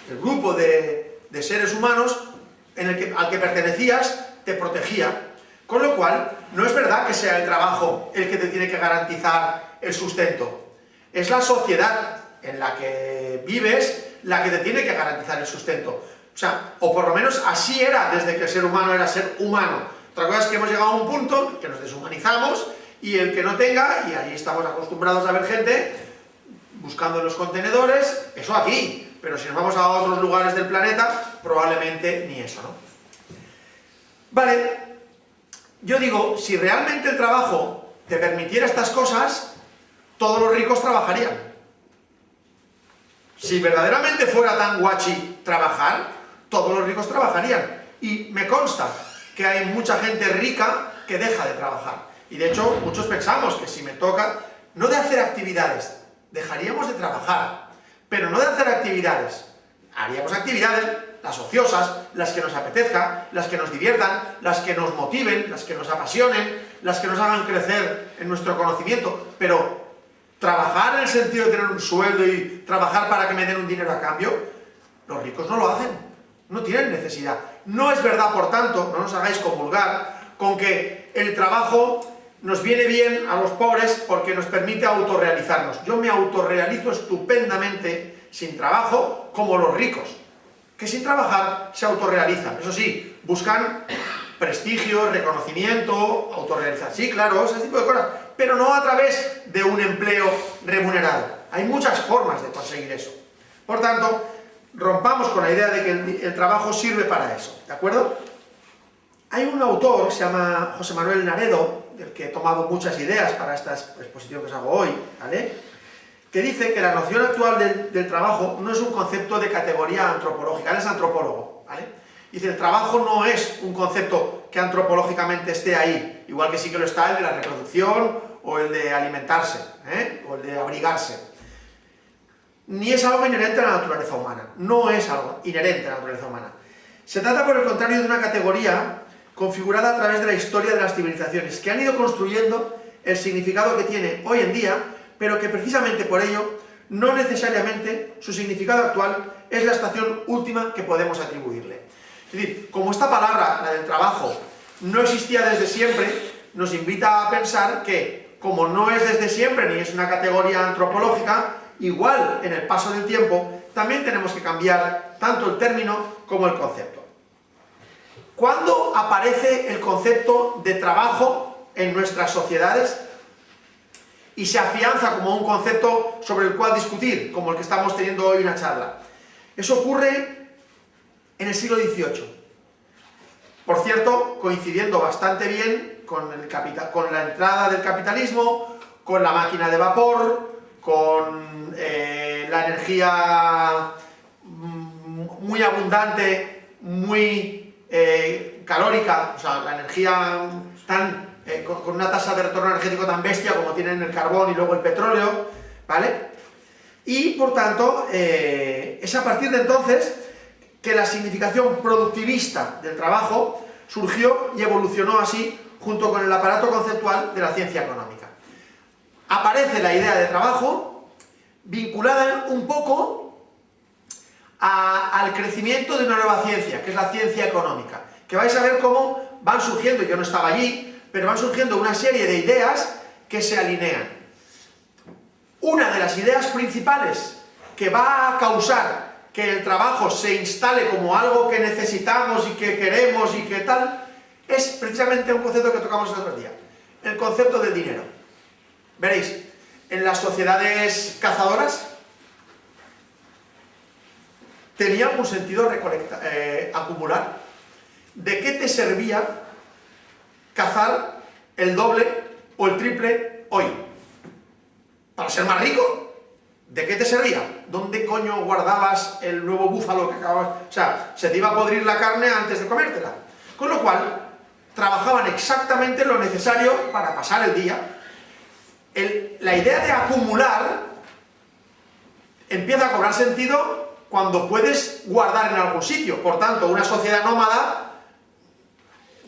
el grupo de seres humanos al que pertenecías, te protegía. Con lo cual, no es verdad que sea el trabajo el que te tiene que garantizar el sustento. Es la sociedad en la que vives la que te tiene que garantizar el sustento. O sea, o por lo menos así era desde que el ser humano era ser humano. Otra cosa es que hemos llegado a un punto que nos deshumanizamos y el que no tenga, y ahí estamos acostumbrados a ver gente buscando en los contenedores, eso aquí. Pero si nos vamos a otros lugares del planeta, probablemente ni eso, ¿no? Vale. Yo digo, si realmente el trabajo te permitiera estas cosas, todos los ricos trabajarían. Si verdaderamente fuera tan guachi trabajar, todos los ricos trabajarían. Y me consta que hay mucha gente rica que deja de trabajar. Y de hecho, muchos pensamos que si me toca, no de hacer actividades, dejaríamos de trabajar, pero no de hacer actividades. Haríamos actividades, las ociosas, las que nos apetezca, las que nos diviertan, las que nos motiven, las que nos apasionen, las que nos hagan crecer en nuestro conocimiento, pero trabajar en el sentido de tener un sueldo y trabajar para que me den un dinero a cambio, los ricos no lo hacen, no tienen necesidad. No es verdad, por tanto, no nos hagáis comulgar con que el trabajo nos viene bien a los pobres porque nos permite autorrealizarnos. Yo me autorrealizo estupendamente sin trabajo como los ricos, que sin trabajar se autorrealizan. Eso sí, buscan prestigio, reconocimiento, autorrealizar. Sí, claro, ese tipo de cosas, pero no a través de un empleo remunerado. Hay muchas formas de conseguir eso. Por tanto, rompamos con la idea de que el trabajo sirve para eso, ¿de acuerdo? Hay un autor que se llama José Manuel Naredo, del que he tomado muchas ideas para esta exposición que os hago hoy, ¿vale?, que dice que la noción actual del trabajo no es un concepto de categoría antropológica. Él es antropólogo, ¿vale? Dice, el trabajo no es un concepto que antropológicamente esté ahí, igual que sí que lo está el de la reproducción o el de alimentarse, o el de abrigarse. Ni es algo inherente a la naturaleza humana, no es algo inherente a la naturaleza humana. Se trata, por el contrario, de una categoría configurada a través de la historia de las civilizaciones, que han ido construyendo el significado que tiene hoy en día, pero que precisamente por ello, no necesariamente su significado actual es la estación última que podemos atribuirle. Es decir, como esta palabra, la del trabajo, no existía desde siempre, nos invita a pensar que, como no es desde siempre ni es una categoría antropológica, igual en el paso del tiempo, también tenemos que cambiar tanto el término como el concepto. ¿Cuándo aparece el concepto de trabajo en nuestras sociedades y se afianza como un concepto sobre el cual discutir, como el que estamos teniendo hoy una charla? Eso ocurre en el siglo XVIII. Por cierto, coincidiendo bastante bien con la entrada del capitalismo, con la máquina de vapor, con la energía muy abundante, muy calórica, o sea, la energía con una tasa de retorno energético tan bestia como tienen el carbón y luego el petróleo, ¿vale? Y, por tanto, es a partir de entonces que la significación productivista del trabajo surgió y evolucionó así junto con el aparato conceptual de la ciencia económica. Aparece la idea de trabajo vinculada un poco al crecimiento de una nueva ciencia, que es la ciencia económica, que vais a ver cómo van surgiendo, yo no estaba allí, pero van surgiendo una serie de ideas que se alinean. Una de las ideas principales que va a causar que el trabajo se instale como algo que necesitamos y que queremos y que tal, es precisamente un concepto que tocamos el otro día, el concepto del dinero. Veréis, en las sociedades cazadoras tenía un sentido acumular. ¿De qué te servía cazar el doble o el triple hoy? ¿Para ser más rico? ¿De qué te servía? ¿Dónde coño guardabas el nuevo búfalo que acababas? O sea, se te iba a podrir la carne antes de comértela. Con lo cual, trabajaban exactamente lo necesario para pasar el día. La idea de acumular empieza a cobrar sentido cuando puedes guardar en algún sitio. Por tanto, una sociedad nómada,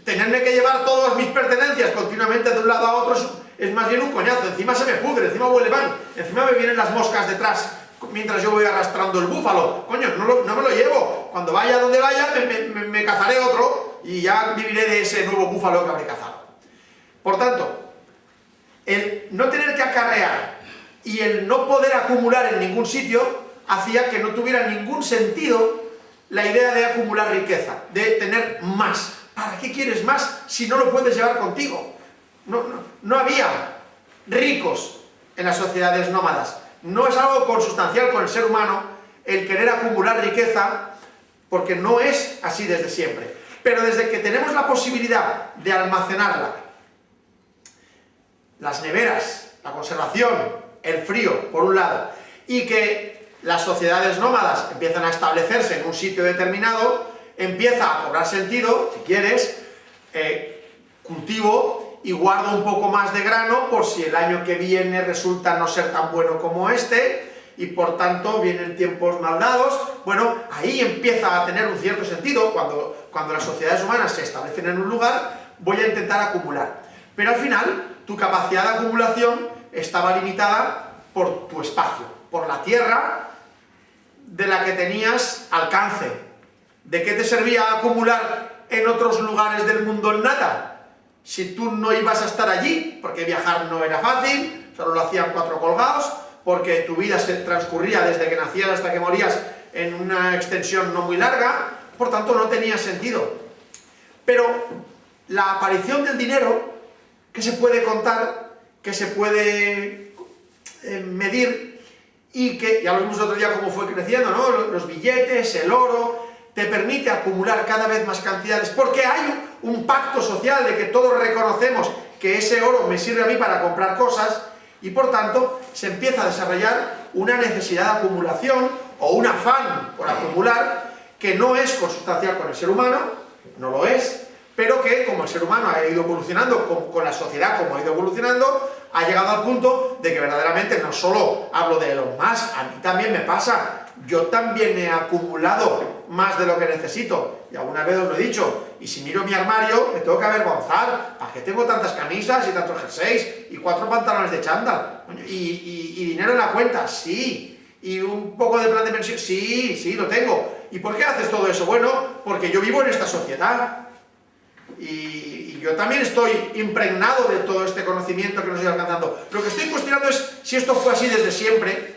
tenerme que llevar todas mis pertenencias continuamente de un lado a otro es más bien un coñazo. Encima se me pudre, encima huele mal, encima me vienen las moscas detrás mientras yo voy arrastrando el búfalo. Coño, no me lo llevo. Cuando vaya donde vaya me cazaré otro y ya viviré de ese nuevo búfalo que habré cazado. Por tanto, el no tener que acarrear y el no poder acumular en ningún sitio hacía que no tuviera ningún sentido la idea de acumular riqueza, de tener más. ¿Para qué quieres más si no lo puedes llevar contigo? No había ricos en las sociedades nómadas. No es algo consustancial con el ser humano el querer acumular riqueza, porque no es así desde siempre. Pero desde que tenemos la posibilidad de almacenarla, las neveras, la conservación, el frío, por un lado, y que las sociedades nómadas empiezan a establecerse en un sitio determinado, empieza a cobrar sentido, si quieres, cultivo y guardo un poco más de grano por si el año que viene resulta no ser tan bueno como este, y por tanto vienen tiempos maldados. Bueno, ahí empieza a tener un cierto sentido. Cuando las sociedades humanas se establecen en un lugar, voy a intentar acumular. Pero al final, tu capacidad de acumulación estaba limitada por tu espacio, por la tierra de la que tenías alcance. ¿De qué te servía acumular en otros lugares del mundo en nada? Si tú no ibas a estar allí, porque viajar no era fácil, solo lo hacían 4 colgados, porque tu vida se transcurría desde que nacías hasta que morías en una extensión no muy larga, por tanto no tenía sentido. Pero la aparición del dinero, que se puede contar, que se puede medir, y que ya lo vimos el otro día cómo fue creciendo, ¿no? Los billetes, el oro, te permite acumular cada vez más cantidades, porque hay un pacto social de que todos reconocemos que ese oro me sirve a mí para comprar cosas, y por tanto se empieza a desarrollar una necesidad de acumulación o un afán por acumular que no es consustancial con el ser humano, no lo es, pero que como el ser humano ha ido evolucionando, con la sociedad como ha ido evolucionando, ha llegado al punto de que verdaderamente no solo hablo de Elon Musk, a mí también me pasa. Yo también he acumulado más de lo que necesito, y alguna vez os lo he dicho, y si miro mi armario me tengo que avergonzar. ¿Para qué tengo tantas camisas y tantos jerseys y 4 pantalones de chándal? ¿Y dinero en la cuenta? Sí. ¿Y un poco de plan de pensión? Sí, lo tengo. ¿Y por qué haces todo eso? Bueno, porque yo vivo en esta sociedad, y yo también estoy impregnado de todo este conocimiento que nos estoy alcanzando. Lo que estoy cuestionando es si esto fue así desde siempre,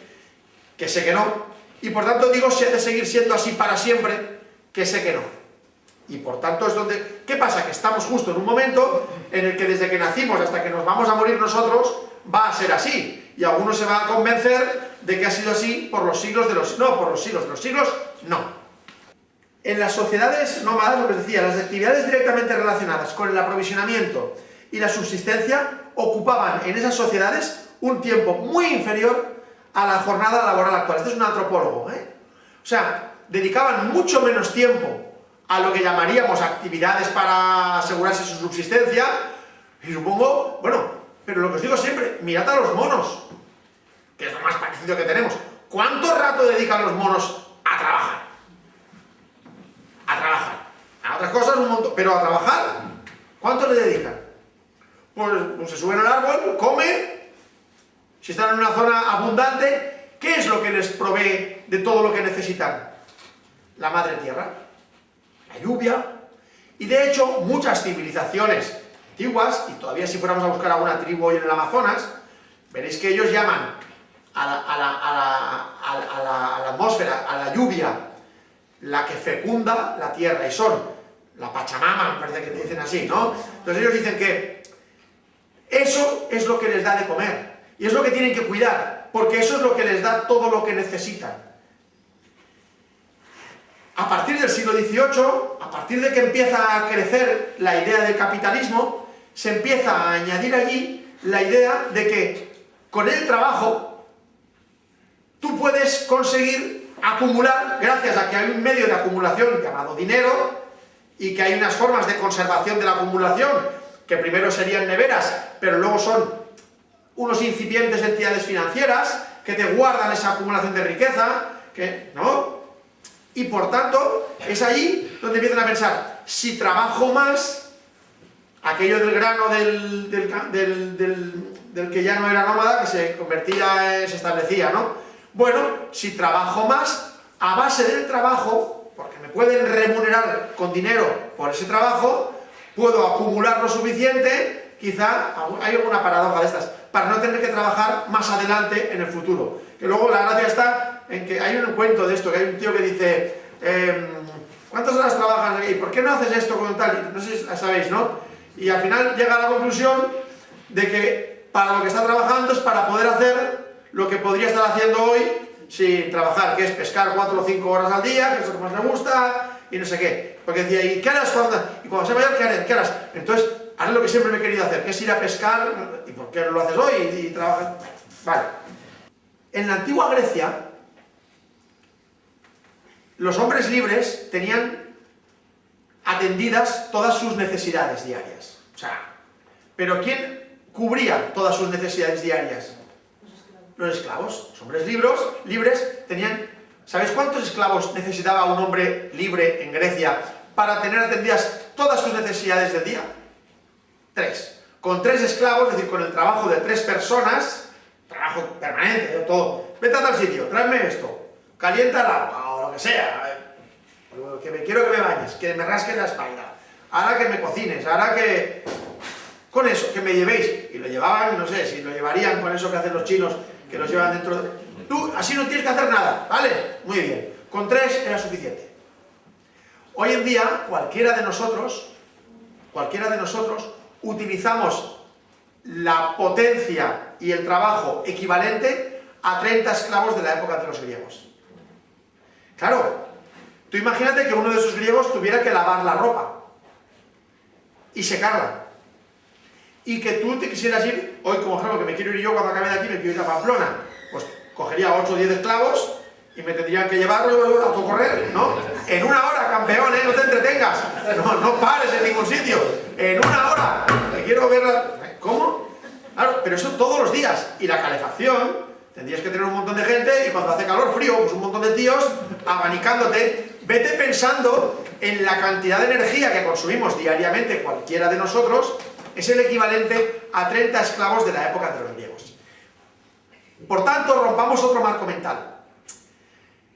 que sé que no. Y por tanto digo si ha de seguir siendo así para siempre, que sé que no. Y por tanto es donde... ¿Qué pasa? Que estamos justo en un momento en el que desde que nacimos hasta que nos vamos a morir nosotros, va a ser así. Y alguno se va a convencer de que ha sido así por los siglos de los... No, por los siglos de los siglos, no. En las sociedades nómadas, lo que decía, las actividades directamente relacionadas con el aprovisionamiento y la subsistencia ocupaban en esas sociedades un tiempo muy inferior a la jornada laboral actual. Este es un antropólogo, ¿eh? O sea, dedicaban mucho menos tiempo a lo que llamaríamos actividades para asegurarse su subsistencia, y supongo, bueno, pero lo que os digo siempre, mirad a los monos, que es lo más parecido que tenemos. ¿Cuánto rato dedican los monos a trabajar? A trabajar. A otras cosas un montón, pero a trabajar, ¿cuánto le dedican? Pues se suben al árbol, comen, si están en una zona abundante, ¿qué es lo que les provee de todo lo que necesitan? La madre tierra, la lluvia, y de hecho muchas civilizaciones antiguas, y todavía si fuéramos a buscar alguna tribu hoy en el Amazonas, veréis que ellos llaman a la atmósfera, a la lluvia, la que fecunda la tierra, y son la Pachamama, me parece que te dicen así, ¿no? Entonces ellos dicen que eso es lo que les da de comer, y es lo que tienen que cuidar, porque eso es lo que les da todo lo que necesitan. A partir del siglo XVIII, a partir de que empieza a crecer la idea del capitalismo, se empieza a añadir allí la idea de que con el trabajo tú puedes conseguir acumular, gracias a que hay un medio de acumulación llamado dinero, y que hay unas formas de conservación de la acumulación, que primero serían neveras, pero luego son unos incipientes entidades financieras que te guardan esa acumulación de riqueza, ¿no? Y por tanto, es ahí donde empiezan a pensar, si trabajo más, aquello del grano del que ya no era nómada, que se convertía, se establecía, ¿no? Bueno, si trabajo más, a base del trabajo, porque me pueden remunerar con dinero por ese trabajo, puedo acumular lo suficiente, quizá hay alguna paradoja de estas, para no tener que trabajar más adelante en el futuro. Que luego la gracia está en que hay un cuento de esto, que hay un tío que dice, ¿cuántas horas trabajas aquí? ¿Por qué no haces esto con tal? No sé si sabéis, ¿no? Y al final llega a la conclusión de que para lo que está trabajando es para poder hacer lo que podría estar haciendo hoy sin trabajar, que es pescar 4 o 5 horas al día, que es lo que más le gusta, y no sé qué. Porque decía, ¿y qué harás cuando sea mayor? ¿Qué harás? Entonces, haré lo que siempre me he querido hacer, que es ir a pescar, ¿y por qué no lo haces hoy? Y trabajas. Vale. En la antigua Grecia, los hombres libres tenían atendidas todas sus necesidades diarias. O sea, ¿pero quién cubría todas sus necesidades diarias? Los esclavos. Los hombres libres tenían... ¿Sabéis cuántos esclavos necesitaba un hombre libre en Grecia para tener atendidas todas sus necesidades del día? 3. Con 3 esclavos, es decir, con el trabajo de 3 personas, trabajo permanente, todo. Vete a tal sitio, tráeme esto, calienta el agua, o lo que sea, quiero que me bañes, que me rasques la espalda, ahora que me cocines, ahora que... Con eso, que me llevéis. Y lo llevaban, no sé, si lo llevarían con eso que hacen los chinos, que los llevan dentro de... Tú, así no tienes que hacer nada, ¿vale? Muy bien. Con 3 era suficiente. Hoy en día, cualquiera de nosotros, utilizamos la potencia y el trabajo equivalente a 30 esclavos de la época de los griegos. Claro, tú imagínate que uno de esos griegos tuviera que lavar la ropa y secarla. Y que tú te quisieras ir, hoy como ejemplo, que me quiero ir yo cuando acabe de aquí, me quiero ir a Pamplona, pues cogería 8 o 10 esclavos y me tendrían que llevarlo a correr, ¿no? En 1 hora, campeón, ¿eh? No te entretengas, no pares en ningún sitio, en 1 hora, te quiero ver ¿Cómo? Claro, pero eso todos los días, y la calefacción, tendrías que tener un montón de gente, y cuando hace calor, frío, pues un montón de tíos abanicándote. Vete pensando en la cantidad de energía que consumimos diariamente cualquiera de nosotros, es el equivalente a 30 esclavos de la época de los griegos. Por tanto, rompamos otro marco mental.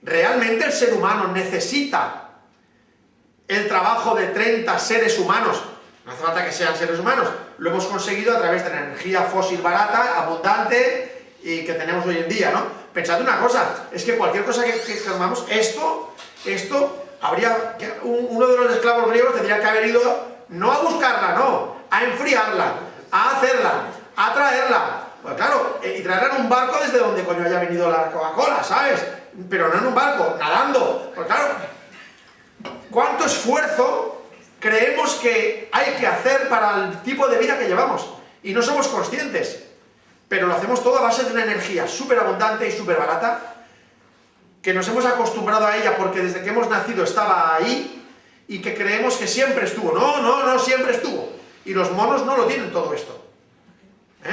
¿Realmente el ser humano necesita el trabajo de 30 seres humanos? No hace falta que sean seres humanos. Lo hemos conseguido a través de la energía fósil barata, abundante y que tenemos hoy en día, ¿no? Pensad una cosa, es que cualquier cosa que tomamos, esto habría... Uno de los esclavos griegos tendría que haber ido no a buscarla, no, a enfriarla, a hacerla, a traerla. Pues claro, y traerla en un barco desde donde coño haya venido la Coca-Cola, ¿sabes? Pero no en un barco, nadando. Pues claro, ¿Cuánto esfuerzo creemos que hay que hacer para el tipo de vida que llevamos? Y no somos conscientes, pero lo hacemos todo a base de una energía súper abundante y súper barata, que nos hemos acostumbrado a ella porque desde que hemos nacido estaba ahí, y que creemos que siempre estuvo. No siempre estuvo. Y los monos no lo tienen todo esto.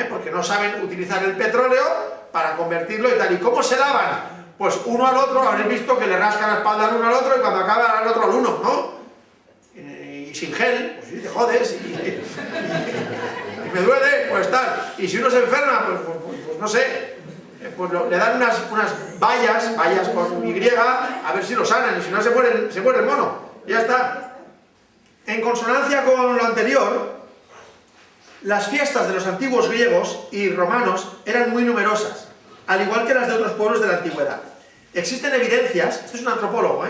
Porque no saben utilizar el petróleo para convertirlo y tal. ¿Y cómo se lavan? Pues uno al otro, habréis visto que le rascan la espalda al uno al otro y cuando acaba al otro al uno, ¿no? Y sin gel, pues sí, te jodes y me duele, pues tal. Y si uno se enferma, pues no sé, pues le dan unas vallas con Y, a ver si lo sanan, y si no se muere el mono. Ya está. En consonancia con lo anterior, las fiestas de los antiguos griegos y romanos eran muy numerosas, al igual que las de otros pueblos de la antigüedad. Existen evidencias, esto es un antropólogo,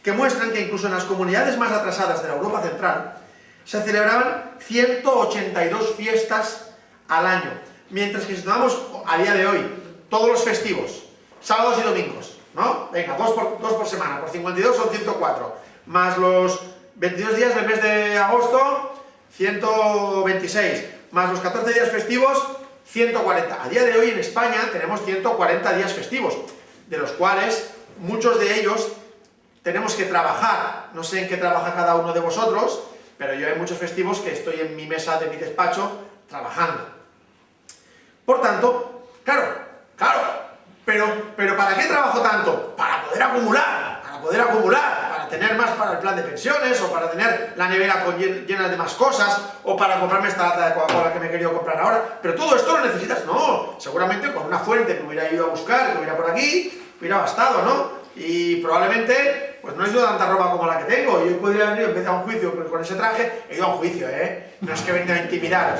que muestran que incluso en las comunidades más atrasadas de la Europa central se celebraban 182 fiestas al año, mientras que si tomamos a día de hoy todos los festivos, sábados y domingos, ¿no? Venga, dos por semana, por 52 son 104, más los 22 días del mes de agosto, 126, más los 14 días festivos, 140. A día de hoy en España tenemos 140 días festivos, de los cuales muchos de ellos tenemos que trabajar. No sé en qué trabaja cada uno de vosotros, pero yo hay muchos festivos que estoy en mi mesa de mi despacho trabajando. Por tanto, claro, pero ¿para qué trabajo tanto? Para poder acumular, para tener más para el plan de pensiones, o para tener la nevera llena de más cosas, o para comprarme esta lata de Coca-Cola que me he querido comprar ahora. Pero todo esto lo necesitas, no, seguramente con una fuente que hubiera ido a buscar, que hubiera por aquí, hubiera bastado, ¿no? Y probablemente, pues no he ido tanta ropa como la que tengo. Yo podría haber empezado un juicio con ese traje. He ido a un juicio, no es que venga a intimidaros,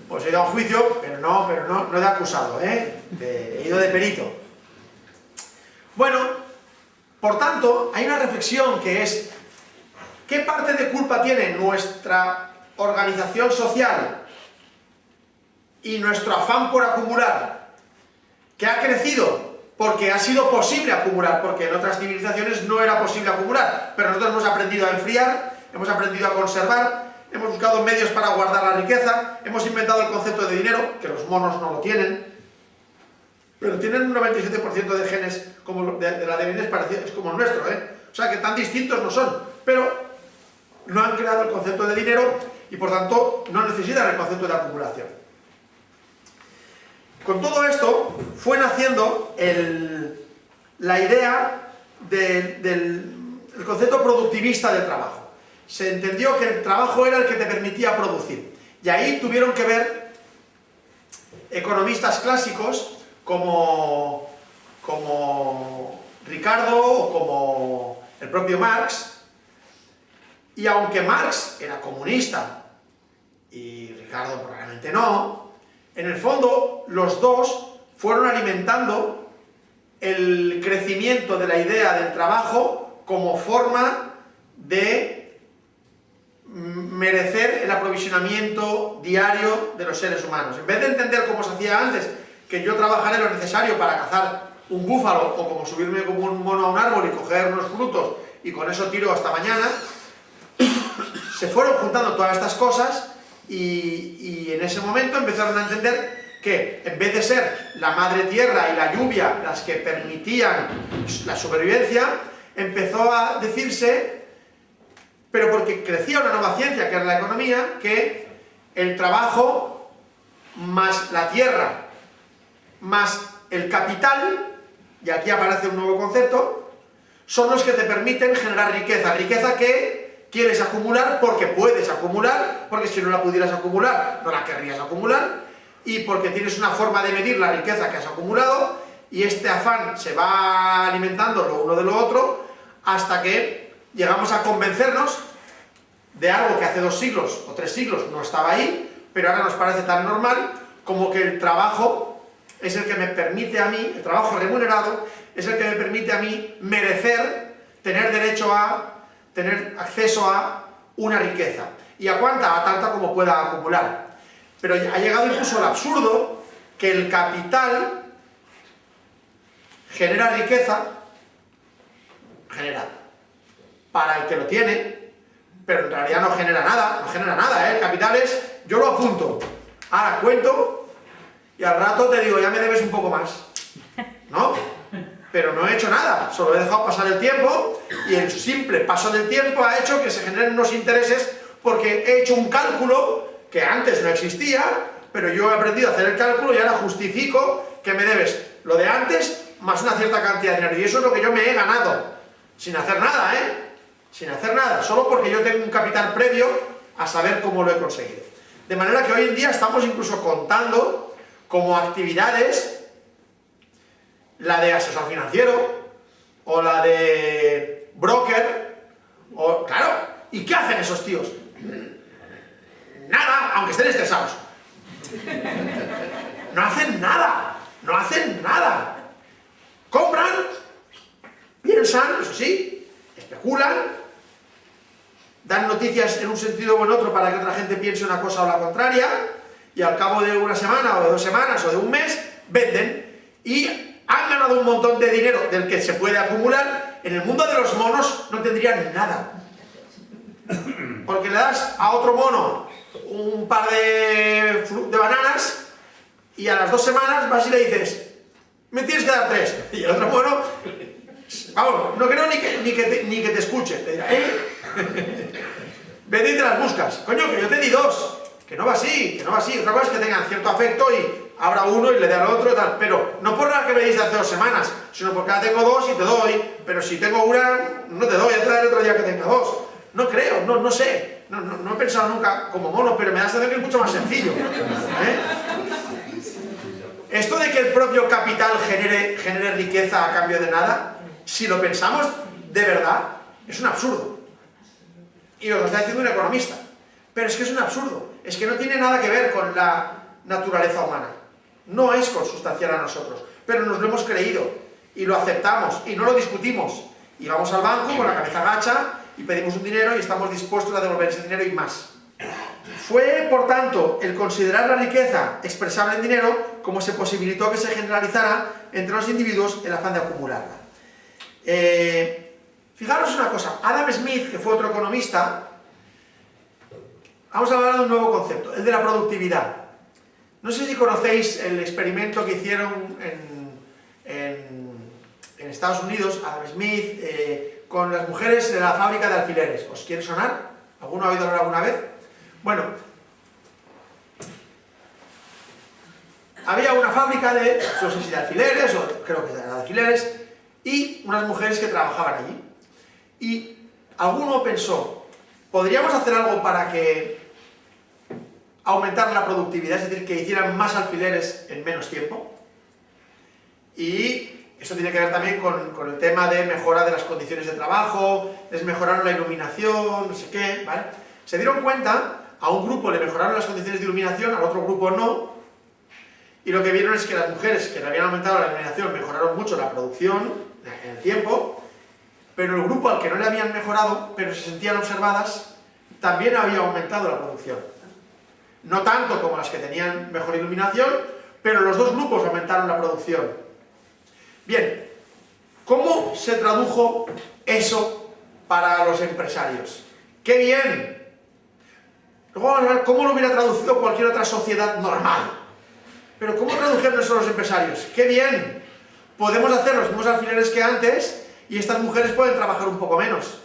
pues he ido a un juicio, pero no de acusado, he ido de perito. Bueno, por tanto, hay una reflexión que es: ¿qué parte de culpa tiene nuestra organización social y nuestro afán por acumular, que ha crecido porque ha sido posible acumular, porque en otras civilizaciones no era posible acumular, pero nosotros hemos aprendido a enfriar, hemos aprendido a conservar, hemos buscado medios para guardar la riqueza, hemos inventado el concepto de dinero, que los monos no lo tienen, pero tienen un 97% de genes como del ADN es como el nuestro, O sea que tan distintos no son, pero no han creado el concepto de dinero y por tanto no necesitan el concepto de acumulación. Con todo esto fue naciendo la idea del concepto productivista del trabajo. Se entendió que el trabajo era el que te permitía producir. Y ahí tuvieron que ver economistas clásicos como Ricardo o como el propio Marx. Y aunque Marx era comunista y Ricardo probablemente no, en el fondo los dos fueron alimentando el crecimiento de la idea del trabajo como forma de merecer el aprovisionamiento diario de los seres humanos. En vez de entender como se hacía antes, que yo trabajaré lo necesario para cazar un búfalo, o como subirme como un mono a un árbol y coger unos frutos y con eso tiro hasta mañana, se fueron juntando todas estas cosas y en ese momento empezaron a entender que en vez de ser la madre tierra y la lluvia las que permitían la supervivencia, empezó a decirse, pero porque crecía una nueva ciencia que era la economía, que el trabajo más la tierra más el capital, y aquí aparece un nuevo concepto, son los que te permiten generar riqueza, riqueza que quieres acumular porque puedes acumular, porque si no la pudieras acumular, no la querrías acumular, y porque tienes una forma de medir la riqueza que has acumulado, y este afán se va alimentando lo uno de lo otro, hasta que llegamos a convencernos de algo que hace 2 siglos o 3 siglos no estaba ahí, pero ahora nos parece tan normal como que el trabajo es el que me permite a mí, el trabajo remunerado, es el que me permite a mí merecer, tener derecho a, tener acceso a una riqueza. ¿Y a cuánta? A tanta como pueda acumular. Pero ha llegado incluso al absurdo que el capital genera riqueza, genera para el que lo tiene, pero en realidad no genera nada, ¿eh? El capital es, yo lo apunto, ahora cuento y al rato te digo, ya me debes un poco más, ¿no? Pero no he hecho nada, solo he dejado pasar el tiempo y el simple paso del tiempo ha hecho que se generen unos intereses porque he hecho un cálculo que antes no existía, pero yo he aprendido a hacer el cálculo y ahora justifico que me debes lo de antes más una cierta cantidad de dinero. Y eso es lo que yo me he ganado, sin hacer nada, ¿eh? Sin hacer nada, solo porque yo tengo un capital previo a saber cómo lo he conseguido. De manera que hoy en día estamos incluso contando como actividades la de asesor financiero o la de broker, o claro, ¿y qué hacen esos tíos? Nada, aunque estén estresados. No hacen nada, no hacen nada. Compran, piensan, eso sí, especulan, dan noticias en un sentido o en otro para que otra gente piense una cosa o la contraria, y al cabo de una semana o de 2 semanas o de un mes, venden y han ganado un montón de dinero del que se puede acumular. En el mundo de los monos no tendrían nada. Porque le das a otro mono un par de bananas y a las 2 semanas vas y le dices, me tienes que dar 3. Y el otro mono, vamos, no creo ni que te escuche. Te dirá, vete y te las buscas. Coño, que yo te di 2. Que no va así, que no va así. Otra cosa es que tengan cierto afecto y abra uno y le dé al otro y tal. Pero no por nada que me diste hace 2 semanas, sino porque ahora tengo 2 y te doy. Pero si tengo una, no te doy, ya te daré otro día que tenga 2. No creo, no sé. No he pensado nunca como mono, pero me da la sensación que es mucho más sencillo. Esto de que el propio capital genere riqueza a cambio de nada, si lo pensamos de verdad, es un absurdo. Y os lo está diciendo un economista. Pero es que es un absurdo. Es que no tiene nada que ver con la naturaleza humana. No es consustancial a nosotros. Pero nos lo hemos creído. Y lo aceptamos. Y no lo discutimos. Y vamos al banco con la cabeza gacha y pedimos un dinero y estamos dispuestos a devolver ese dinero y más. Fue, por tanto, el considerar la riqueza expresable en dinero como se posibilitó que se generalizara entre los individuos el afán de acumularla. Fijaros una cosa, Adam Smith, que fue otro economista, vamos a hablar de un nuevo concepto, el de la productividad. No sé si conocéis el experimento que hicieron en Estados Unidos, Adam Smith, con las mujeres de la fábrica de alfileres. ¿Os quiere sonar? ¿Alguno ha oído hablar alguna vez? Bueno, había una fábrica de, no sé si de alfileres, o creo que era de alfileres, y unas mujeres que trabajaban allí. Y alguno pensó, ¿podríamos hacer algo para que aumentar la productividad? Es decir, que hicieran más alfileres en menos tiempo. Y eso tiene que ver también con el tema de mejora de las condiciones de trabajo, les mejoraron la iluminación, no sé qué, ¿vale? Se dieron cuenta, a un grupo le mejoraron las condiciones de iluminación, al otro grupo no, y lo que vieron es que las mujeres que le habían aumentado la iluminación mejoraron mucho la producción en el tiempo, pero el grupo al que no le habían mejorado, pero se sentían observadas, también había aumentado la producción. No tanto como las que tenían mejor iluminación, pero los dos grupos aumentaron la producción. Bien, ¿cómo se tradujo eso para los empresarios? ¡Qué bien! Luego vamos a ver cómo lo hubiera traducido cualquier otra sociedad normal. Pero ¿cómo tradujeron eso los empresarios? ¡Qué bien! Podemos hacer los mismos alfileres que antes y estas mujeres pueden trabajar un poco menos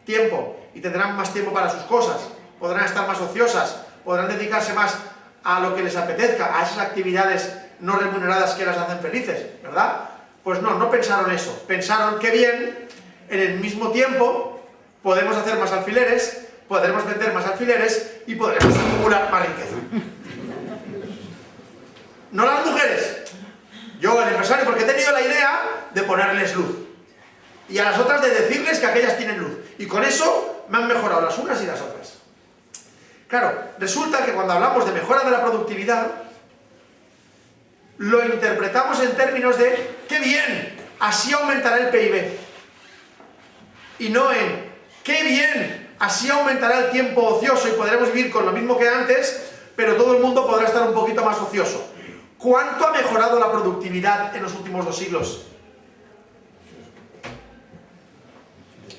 tiempo y tendrán más tiempo para sus cosas, podrán estar más ociosas, podrán dedicarse más a lo que les apetezca, a esas actividades no remuneradas que las hacen felices, ¿verdad? Pues no pensaron eso. Pensaron que bien, en el mismo tiempo podemos hacer más alfileres, podremos vender más alfileres y podremos acumular más riqueza. No las mujeres, yo el empresario, porque he tenido la idea de ponerles luz. Y a las otras de decirles que aquellas tienen luz. Y con eso me han mejorado las unas y las otras. Claro, resulta que cuando hablamos de mejora de la productividad, lo interpretamos en términos de ¡qué bien! Así aumentará el PIB. Y no en ¡qué bien! Así aumentará el tiempo ocioso y podremos vivir con lo mismo que antes, pero todo el mundo podrá estar un poquito más ocioso. ¿Cuánto ha mejorado la productividad en los últimos 2 siglos?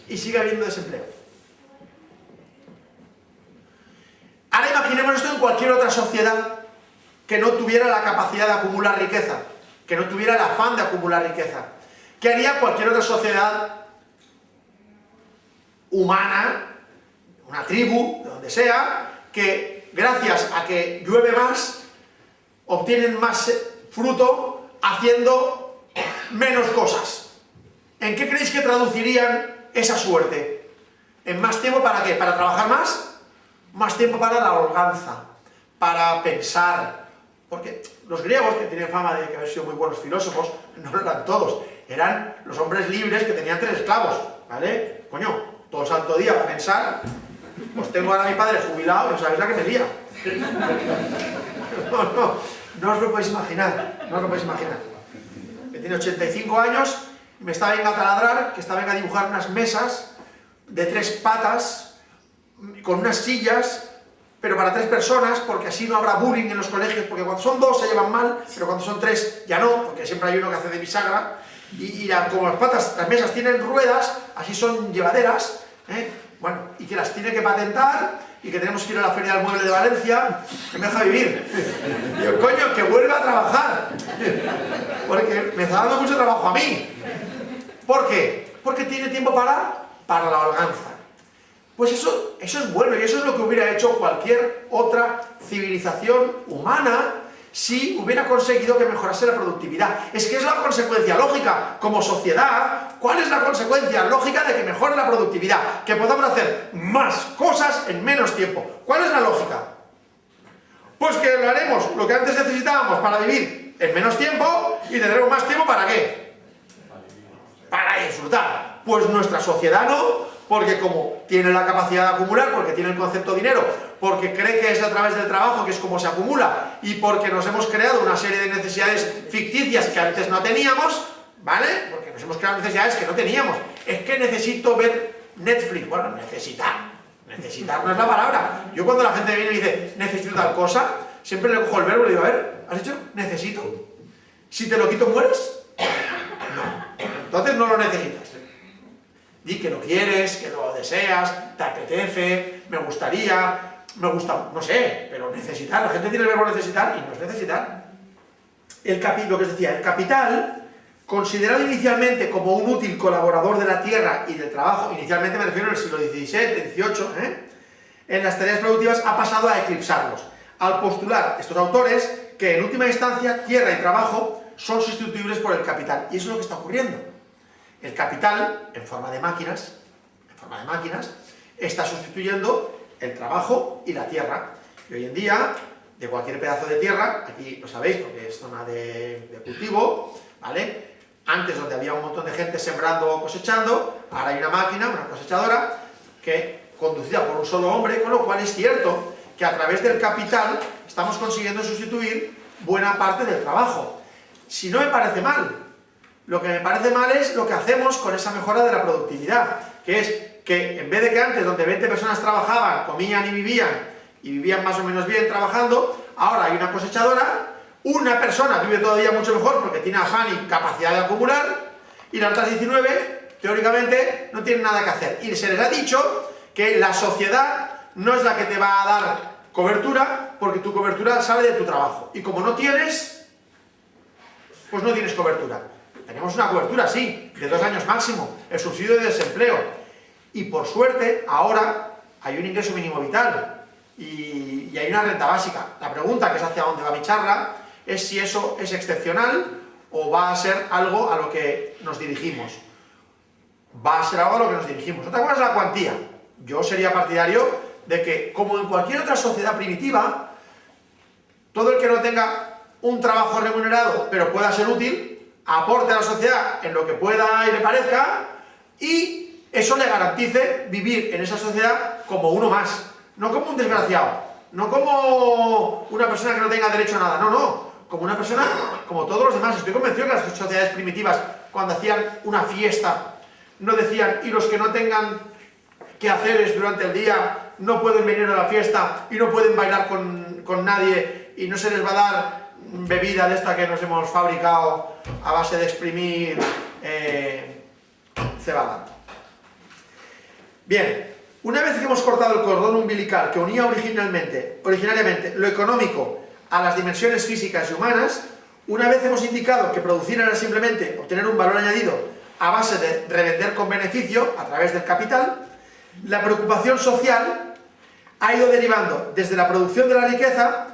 y sigue habiendo desempleo. Ahora imaginemos esto en cualquier otra sociedad que no tuviera la capacidad de acumular riqueza, que no tuviera el afán de acumular riqueza. ¿Qué haría cualquier otra sociedad humana, una tribu, de donde sea, que gracias a que llueve más, obtienen más fruto haciendo menos cosas? ¿En qué creéis que traducirían esa suerte? ¿En más tiempo para qué? ¿Para trabajar más? Más tiempo para la holganza, para pensar. Porque los griegos, que tienen fama de haber sido muy buenos filósofos, no lo eran todos. Eran los hombres libres que tenían 3 esclavos, ¿vale? Coño, todo el santo día para pensar. Pues tengo ahora a mi padre jubilado y no sabéis la que me lía. No os lo podéis imaginar, no os lo podéis imaginar. Que tiene 85 años, me está venga a taladrar, que está venga a dibujar unas mesas de 3 patas, con unas sillas, pero para 3 personas, porque así no habrá bullying en los colegios, porque cuando son 2 se llevan mal, pero cuando son 3 ya no, porque siempre hay uno que hace de bisagra, y como las mesas tienen ruedas, así son llevaderas, bueno, y que las tiene que patentar, y que tenemos que ir a la Feria del Mueble de Valencia, que me deja vivir. Digo, coño, que vuelva a trabajar, porque me está dando mucho trabajo a mí. ¿Por qué? Porque tiene tiempo para la holganza. Pues eso es bueno, y eso es lo que hubiera hecho cualquier otra civilización humana si hubiera conseguido que mejorase la productividad. Es que es la consecuencia lógica. Como sociedad, ¿cuál es la consecuencia lógica de que mejore la productividad? Que podamos hacer más cosas en menos tiempo. ¿Cuál es la lógica? Pues que lo haremos lo que antes necesitábamos para vivir en menos tiempo y tendremos más tiempo ¿para qué? Para disfrutar. Pues nuestra sociedad no, porque como tiene la capacidad de acumular, porque tiene el concepto dinero, porque cree que es a través del trabajo que es como se acumula, y porque nos hemos creado una serie de necesidades ficticias que antes no teníamos, ¿vale? Porque nos hemos creado necesidades que no teníamos. Es que necesito ver Netflix. Bueno, necesitar no es la palabra. Yo cuando la gente viene y dice, necesito tal cosa, siempre le cojo el verbo y le digo, a ver, ¿has dicho necesito? Si te lo quito, ¿mueres? No. Entonces no lo necesitas. Di que lo quieres, que lo deseas, te apetece, me gustaría, me gusta, no sé, pero necesitar. La gente tiene el verbo necesitar y no es necesitar. Lo que os decía, el capital, considerado inicialmente como un útil colaborador de la tierra y del trabajo, inicialmente me refiero al siglo XVII, XVIII, en las tareas productivas ha pasado a eclipsarlos, al postular estos autores que en última instancia tierra y trabajo son sustituibles por el capital. Y eso es lo que está ocurriendo. El capital, en forma de máquinas, está sustituyendo el trabajo y la tierra. Y hoy en día, de cualquier pedazo de tierra, aquí lo sabéis porque es zona de cultivo, ¿vale? Antes, donde había un montón de gente sembrando o cosechando, ahora hay una máquina, una cosechadora, que conducida por un solo hombre, con lo cual es cierto que a través del capital estamos consiguiendo sustituir buena parte del trabajo. Si no me parece mal. Lo que me parece mal es lo que hacemos con esa mejora de la productividad, que es que en vez de que antes, donde 20 personas trabajaban, comían y vivían más o menos bien trabajando, ahora hay una cosechadora, una persona vive todavía mucho mejor porque tiene afán y capacidad de acumular, y las otras 19, teóricamente, no tienen nada que hacer. Y se les ha dicho que la sociedad no es la que te va a dar cobertura, porque tu cobertura sale de tu trabajo. Y como no tienes, pues no tienes cobertura. Tenemos una cobertura, sí, de 2 años máximo, el subsidio de desempleo. Y por suerte, ahora hay un ingreso mínimo vital y hay una renta básica. La pregunta, que es hacia dónde va mi charla, es si eso es excepcional o va a ser algo a lo que nos dirigimos. Va a ser algo a lo que nos dirigimos. Otra cosa es la cuantía. Yo sería partidario de que, como en cualquier otra sociedad primitiva, todo el que no tenga un trabajo remunerado, pero pueda ser útil, aporte a la sociedad en lo que pueda y le parezca, y eso le garantice vivir en esa sociedad como uno más, no como un desgraciado, no como una persona que no tenga derecho a nada, no, como una persona como todos los demás. Estoy convencido que las sociedades primitivas, cuando hacían una fiesta, no decían, y los que no tengan quehaceres durante el día no pueden venir a la fiesta y no pueden bailar con nadie y no se les va a dar bebida de esta que nos hemos fabricado a base de exprimir cebada. Bien, una vez que hemos cortado el cordón umbilical que unía originariamente lo económico a las dimensiones físicas y humanas, una vez hemos indicado que producir era simplemente obtener un valor añadido a base de revender con beneficio a través del capital, la preocupación social ha ido derivando desde la producción de la riqueza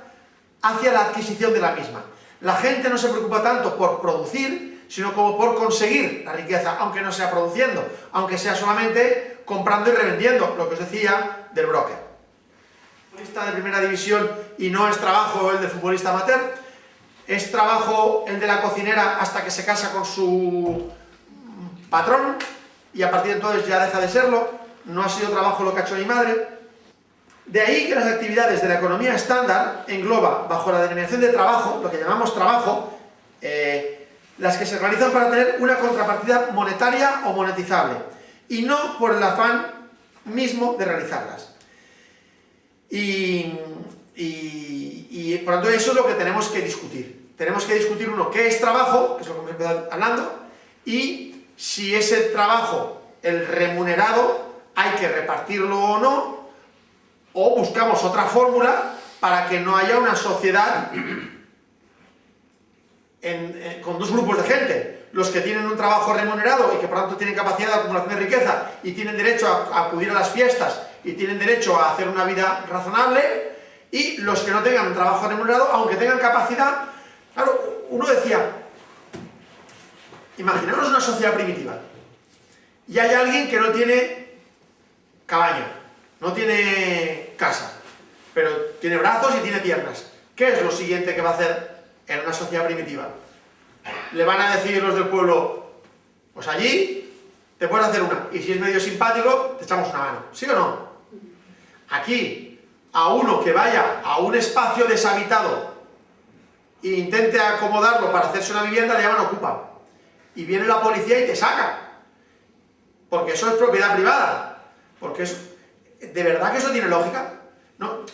hacia la adquisición de la misma. La gente no se preocupa tanto por producir, sino como por conseguir la riqueza, aunque no sea produciendo, aunque sea solamente comprando y revendiendo, lo que os decía del broker. Futbolista de primera división y no es trabajo el de futbolista amateur, es trabajo el de la cocinera hasta que se casa con su patrón y a partir de entonces ya deja de serlo, no ha sido trabajo lo que ha hecho mi madre. De ahí que las actividades de la economía estándar engloba bajo la denominación de trabajo, lo que llamamos trabajo, las que se realizan para tener una contrapartida monetaria o monetizable, y no por el afán mismo de realizarlas. Y por lo tanto eso es lo que tenemos que discutir. Tenemos que discutir, uno, qué es trabajo, que es lo que hemos empezado hablando, y si ese trabajo, el remunerado, hay que repartirlo o no, o buscamos otra fórmula para que no haya una sociedad con dos grupos de gente, los que tienen un trabajo remunerado y que por tanto tienen capacidad de acumulación de riqueza y tienen derecho a acudir a las fiestas y tienen derecho a hacer una vida razonable, y los que no tengan un trabajo remunerado, aunque tengan capacidad. Claro, uno decía, imaginaos una sociedad primitiva y hay alguien que no tiene cabaña, no tiene casa, pero tiene brazos y tiene piernas. ¿Qué es lo siguiente que va a hacer en una sociedad primitiva? Le van a decir los del pueblo, pues allí te puedes hacer una, y si es medio simpático, te echamos una mano, ¿sí o no? Aquí, a uno que vaya a un espacio deshabitado e intente acomodarlo para hacerse una vivienda, le llaman ocupa, y viene la policía y te saca, porque eso es propiedad privada, porque eso, ¿de verdad que eso tiene lógica? No,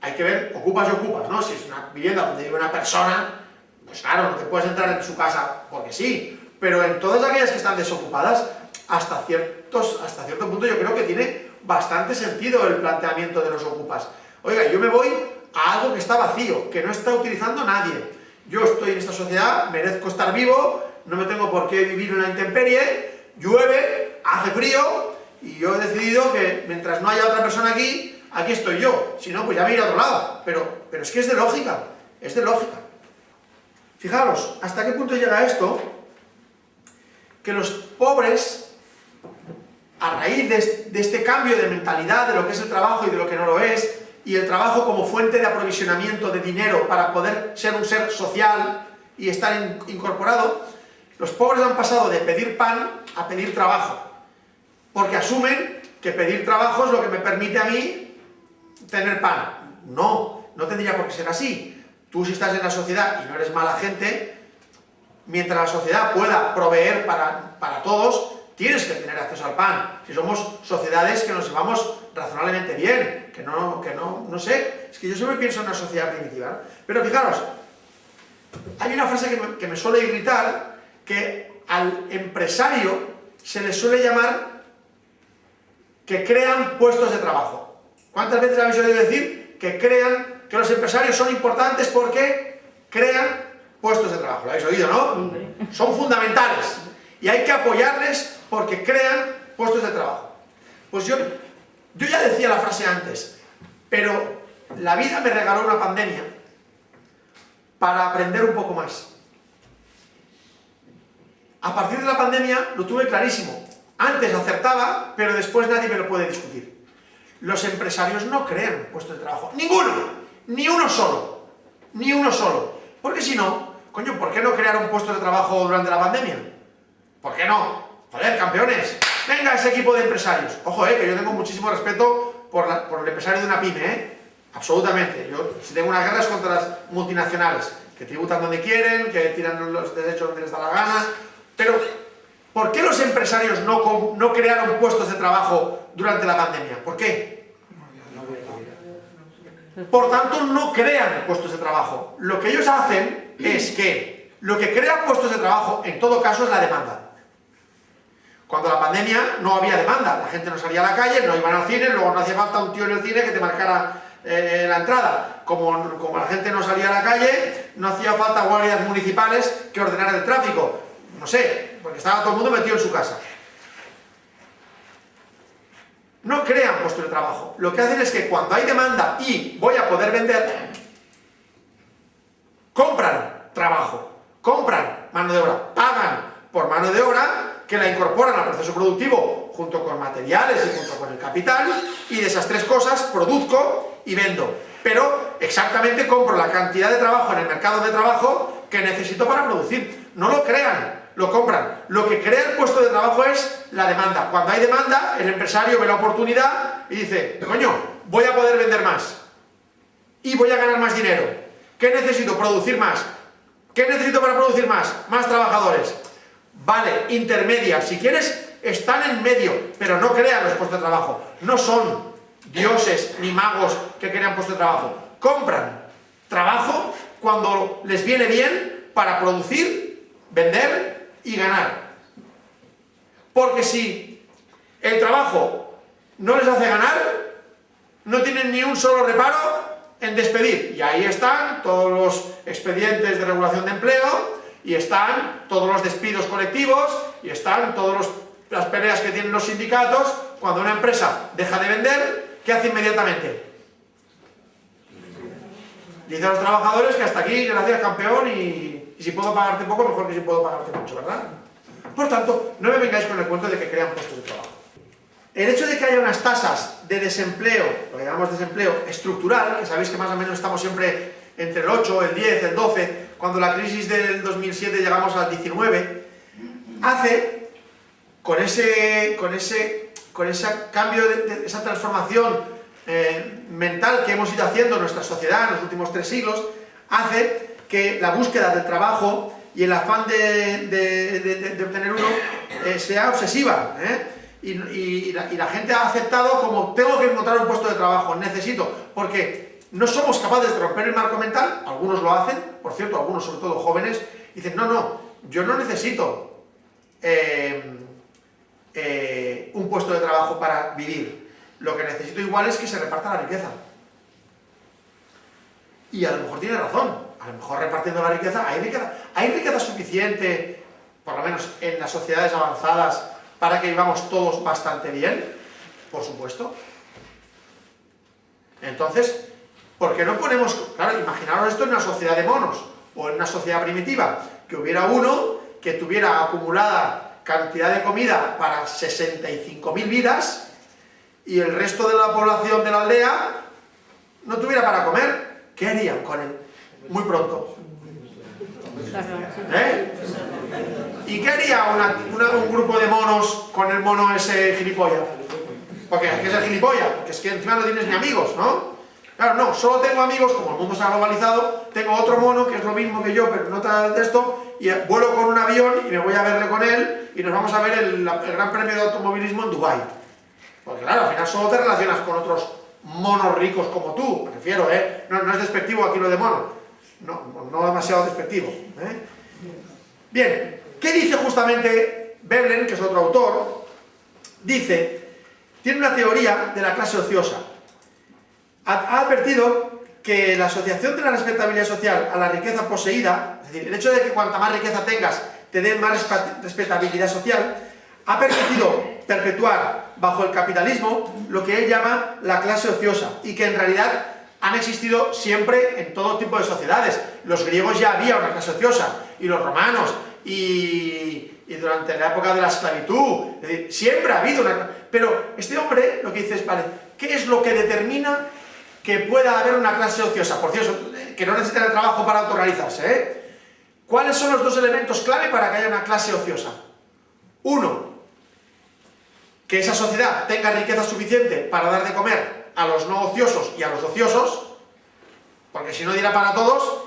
hay que ver ocupas y ocupas, ¿no? Si es una vivienda donde vive una persona, pues claro, no te puedes entrar en su casa porque sí, pero en todas aquellas que están desocupadas, hasta cierto punto yo creo que tiene bastante sentido el planteamiento de los ocupas. Oiga, yo me voy a algo que está vacío, que no está utilizando nadie. Yo estoy en esta sociedad, merezco estar vivo, no me tengo por qué vivir en la intemperie, llueve, hace frío, y yo he decidido que mientras no haya otra persona aquí, aquí estoy yo. Si no, pues ya me iré a otro lado. Pero es que es de lógica, es de lógica. Fijaros, ¿hasta qué punto llega esto? Que los pobres, a raíz de este cambio de mentalidad de lo que es el trabajo y de lo que no lo es, y el trabajo como fuente de aprovisionamiento de dinero para poder ser un ser social y estar incorporado, los pobres han pasado de pedir pan a pedir trabajo, porque asumen que pedir trabajo es lo que me permite a mí tener pan. No, no tendría por qué ser así. Tú, si estás en la sociedad y no eres mala gente, mientras la sociedad pueda proveer para todos, tienes que tener acceso al pan. Si somos sociedades que nos llevamos razonablemente bien, no sé, es que yo siempre pienso en una sociedad primitiva, ¿no? Pero fijaros, hay una frase que me suele irritar, que al empresario se le suele llamar que crean puestos de trabajo. ¿Cuántas veces habéis oído decir que los empresarios son importantes porque crean puestos de trabajo? Lo habéis oído, ¿no? Son fundamentales y hay que apoyarles porque crean puestos de trabajo. Pues yo ya decía la frase antes, pero la vida me regaló una pandemia para aprender un poco más. A partir de la pandemia lo tuve clarísimo. Antes acertaba, pero después nadie me lo puede discutir. Los empresarios no crean puestos de trabajo. ¡Ninguno! Ni uno solo. Ni uno solo. Porque si no, coño, ¿por qué no crearon puestos de trabajo durante la pandemia? ¿Por qué no? Joder, campeones. Venga, ese equipo de empresarios. Ojo, que yo tengo muchísimo respeto por el empresario de una pyme, Absolutamente. Yo, si tengo una guerra es contra las multinacionales, que tributan donde quieren, que tiran los derechos donde les da la gana. Pero, ¿por qué los empresarios no crearon puestos de trabajo durante la pandemia? ¿Por qué? Por tanto, no crean puestos de trabajo. Lo que ellos hacen es que lo que crea puestos de trabajo, en todo caso, es la demanda. Cuando la pandemia no había demanda, la gente no salía a la calle, no iban al cine, luego no hacía falta un tío en el cine que te marcara la entrada. Como la gente no salía a la calle, no hacía falta guardias municipales que ordenaran el tráfico. No sé, porque estaba todo el mundo metido en su casa. No crean puestos de trabajo. Lo que hacen es que cuando hay demanda y voy a poder vender, compran trabajo, compran mano de obra, pagan por mano de obra que la incorporan al proceso productivo junto con materiales y junto con el capital, y de esas tres cosas produzco y vendo. Pero exactamente compro la cantidad de trabajo en el mercado de trabajo que necesito para producir. No lo crean, lo compran. Lo que crea el puesto de trabajo es la demanda. Cuando hay demanda, el empresario ve la oportunidad y dice, coño, voy a poder vender más y voy a ganar más dinero. ¿Qué necesito? Producir más. ¿Qué necesito para producir más? Más trabajadores. Vale, intermedias, si quieres, están en medio, pero no crean los puestos de trabajo. No son dioses ni magos que crean puestos de trabajo. Compran trabajo cuando les viene bien para producir, vender y ganar. Porque si el trabajo no les hace ganar, no tienen ni un solo reparo en despedir. Y ahí están todos los expedientes de regulación de empleo, y están todos los despidos colectivos, y están todas las peleas que tienen los sindicatos. Cuando una empresa deja de vender, ¿qué hace inmediatamente? Dice a los trabajadores que hasta aquí, gracias campeón, y si puedo pagarte poco, mejor que si puedo pagarte mucho, ¿verdad? Por tanto, no me vengáis con el cuento de que crean puestos de trabajo. El hecho de que haya unas tasas de desempleo, lo que llamamos desempleo estructural, que sabéis que más o menos estamos siempre entre el 8, el 10, el 12, cuando la crisis del 2007 llegamos al 19, hace, con ese cambio, esa transformación mental que hemos ido haciendo en nuestra sociedad en los últimos 3 siglos, hace que la búsqueda del trabajo y el afán de obtener uno sea obsesiva, y la gente ha aceptado como tengo que encontrar un puesto de trabajo, necesito, porque no somos capaces de romper el marco mental. Algunos lo hacen, por cierto, algunos sobre todo jóvenes, dicen, no, yo no necesito un puesto de trabajo para vivir, lo que necesito igual es que se reparta la riqueza. Y a lo mejor tiene razón, a lo mejor repartiendo la riqueza, hay riqueza suficiente, por lo menos en las sociedades avanzadas, para que vivamos todos bastante bien, por supuesto. Entonces, ¿por qué no ponemos, claro, imaginaros esto en una sociedad de monos, o en una sociedad primitiva, que hubiera uno que tuviera acumulada cantidad de comida para 65.000 vidas, y el resto de la población de la aldea no tuviera para comer? ¿Qué harían con él? Muy pronto. ¿Y qué haría un grupo de monos con el mono ese gilipollas? Porque es el gilipollas, porque es que encima no tienes ni amigos, ¿no? Claro, no, solo tengo amigos, como el mundo se ha globalizado, tengo otro mono que es lo mismo que yo, pero no tal de esto, y vuelo con un avión y me voy a verle con él, y nos vamos a ver el Gran Premio de Automovilismo en Dubái. Porque claro, al final solo te relacionas con otros monos ricos como tú, me refiero, no es despectivo aquí lo de mono, no demasiado despectivo. Bien, ¿qué dice justamente Veblen, que es otro autor? Tiene una teoría de la clase ociosa. Ha advertido que la asociación de la respetabilidad social a la riqueza poseída, es decir, el hecho de que cuanta más riqueza tengas te den más respetabilidad social, ha permitido perpetuar bajo el capitalismo lo que él llama la clase ociosa, y que en realidad han existido siempre en todo tipo de sociedades. Los griegos ya había una clase ociosa, y los romanos, y durante la época de la esclavitud, es decir, siempre ha habido una... Pero este hombre lo que dice es, vale, ¿qué es lo que determina que pueda haber una clase ociosa? Por cierto, que no necesitan el trabajo para autorrealizarse, ¿Cuáles son los 2 elementos clave para que haya una clase ociosa? Uno, que esa sociedad tenga riqueza suficiente para dar de comer a los no ociosos y a los ociosos, porque si no diera para todos,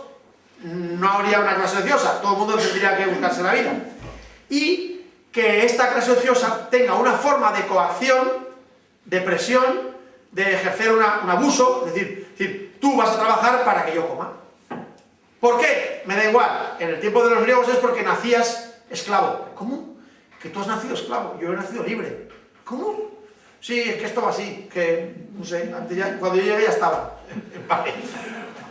no habría una clase ociosa, todo el mundo tendría que buscarse la vida. Y que esta clase ociosa tenga una forma de coacción, de presión, de ejercer un abuso, es decir, tú vas a trabajar para que yo coma. ¿Por qué? Me da igual. En el tiempo de los griegos es porque nacías esclavo. ¿Cómo? que tú has nacido esclavo, yo he nacido libre. ¿Cómo? Sí, es que esto va así, que, no sé, antes ya, cuando yo llegué ya estaba. Vale.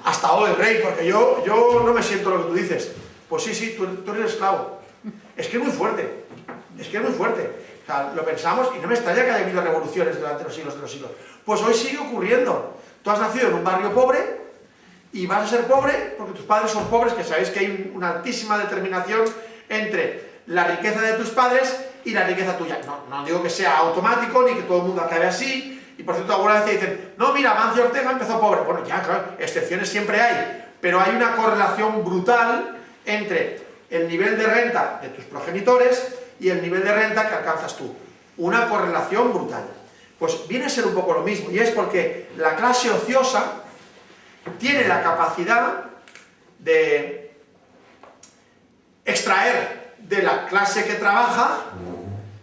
Hasta hoy, rey, porque yo no me siento lo que tú dices. Pues sí, tú eres esclavo. Es que es muy fuerte, es que es muy fuerte. O sea, lo pensamos y no me extraña que haya habido revoluciones durante los siglos de los siglos. Pues hoy sigue ocurriendo. Tú has nacido en un barrio pobre y vas a ser pobre porque tus padres son pobres, que sabéis que hay una altísima determinación entre la riqueza de tus padres y la riqueza tuya. No digo que sea automático ni que todo el mundo acabe así. Y por cierto, alguna vez te dicen, no, mira, Amancio Ortega empezó pobre. Bueno, ya, claro, excepciones siempre hay, pero hay una correlación brutal entre el nivel de renta de tus progenitores y el nivel de renta que alcanzas tú. Una correlación brutal. Pues viene a ser un poco lo mismo, y es porque la clase ociosa tiene la capacidad de extraer de la clase que trabaja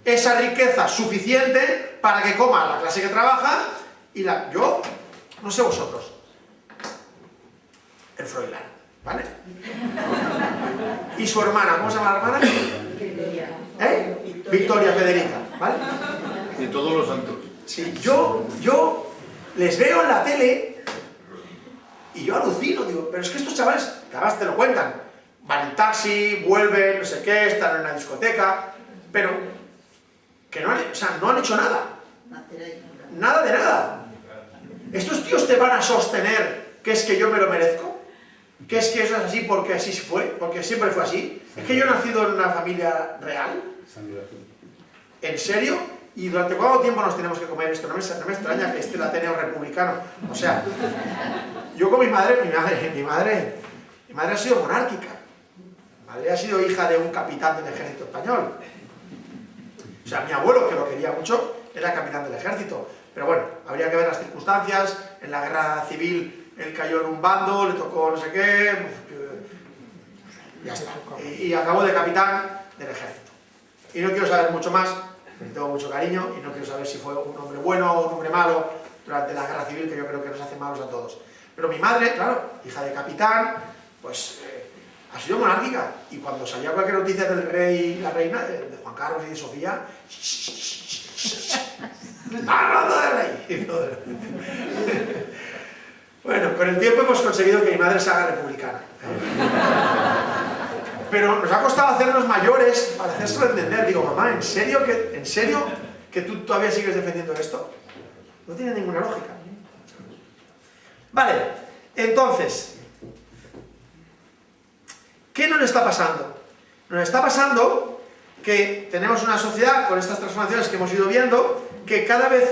esa riqueza suficiente para que coma la clase que trabaja y yo, no sé vosotros, el Froilán, ¿vale? Y su hermana, ¿cómo se llama la hermana? Victoria Federica, ¿vale? De todos los santos. Sí, yo les veo en la tele y yo alucino, digo, pero es que estos chavales, que además te lo cuentan, van en taxi, vuelven, no sé qué, están en una discoteca, pero que no han hecho nada. Nada de nada. ¿Estos tíos te van a sostener que es que yo me lo merezco? ¿Que es que eso es así porque así fue? ¿Porque siempre fue así? ¿Es que yo he nacido en una familia real? ¿En serio? ¿Y durante cuánto tiempo nos tenemos que comer esto? No me extraña que esté el Ateneo republicano. O sea, yo con mi madre ha sido monárquica. Mi madre ha sido hija de un capitán del ejército español. O sea, mi abuelo, que lo quería mucho, era capitán del ejército. Pero bueno, habría que ver las circunstancias. En la guerra civil él cayó en un bando, le tocó no sé qué. Ya está. Y acabó de capitán del ejército. Y no quiero saber mucho más, porque tengo mucho cariño, y no quiero saber si fue un hombre bueno o un hombre malo durante la guerra civil, que yo creo que nos hace malos a todos. Pero mi madre, claro, hija de capitán, pues ha sido monárquica. Y cuando salía cualquier noticia del rey y la reina, de Juan Carlos y de Sofía, ¡hablando del rey! Bueno, con el tiempo hemos conseguido que mi madre se haga republicana. Pero nos ha costado hacernos mayores para hacérselo entender. Digo, mamá, ¿en serio que tú todavía sigues defendiendo esto? No tiene ninguna lógica. Vale, entonces, ¿qué nos está pasando? Nos está pasando que tenemos una sociedad con estas transformaciones que hemos ido viendo, que cada vez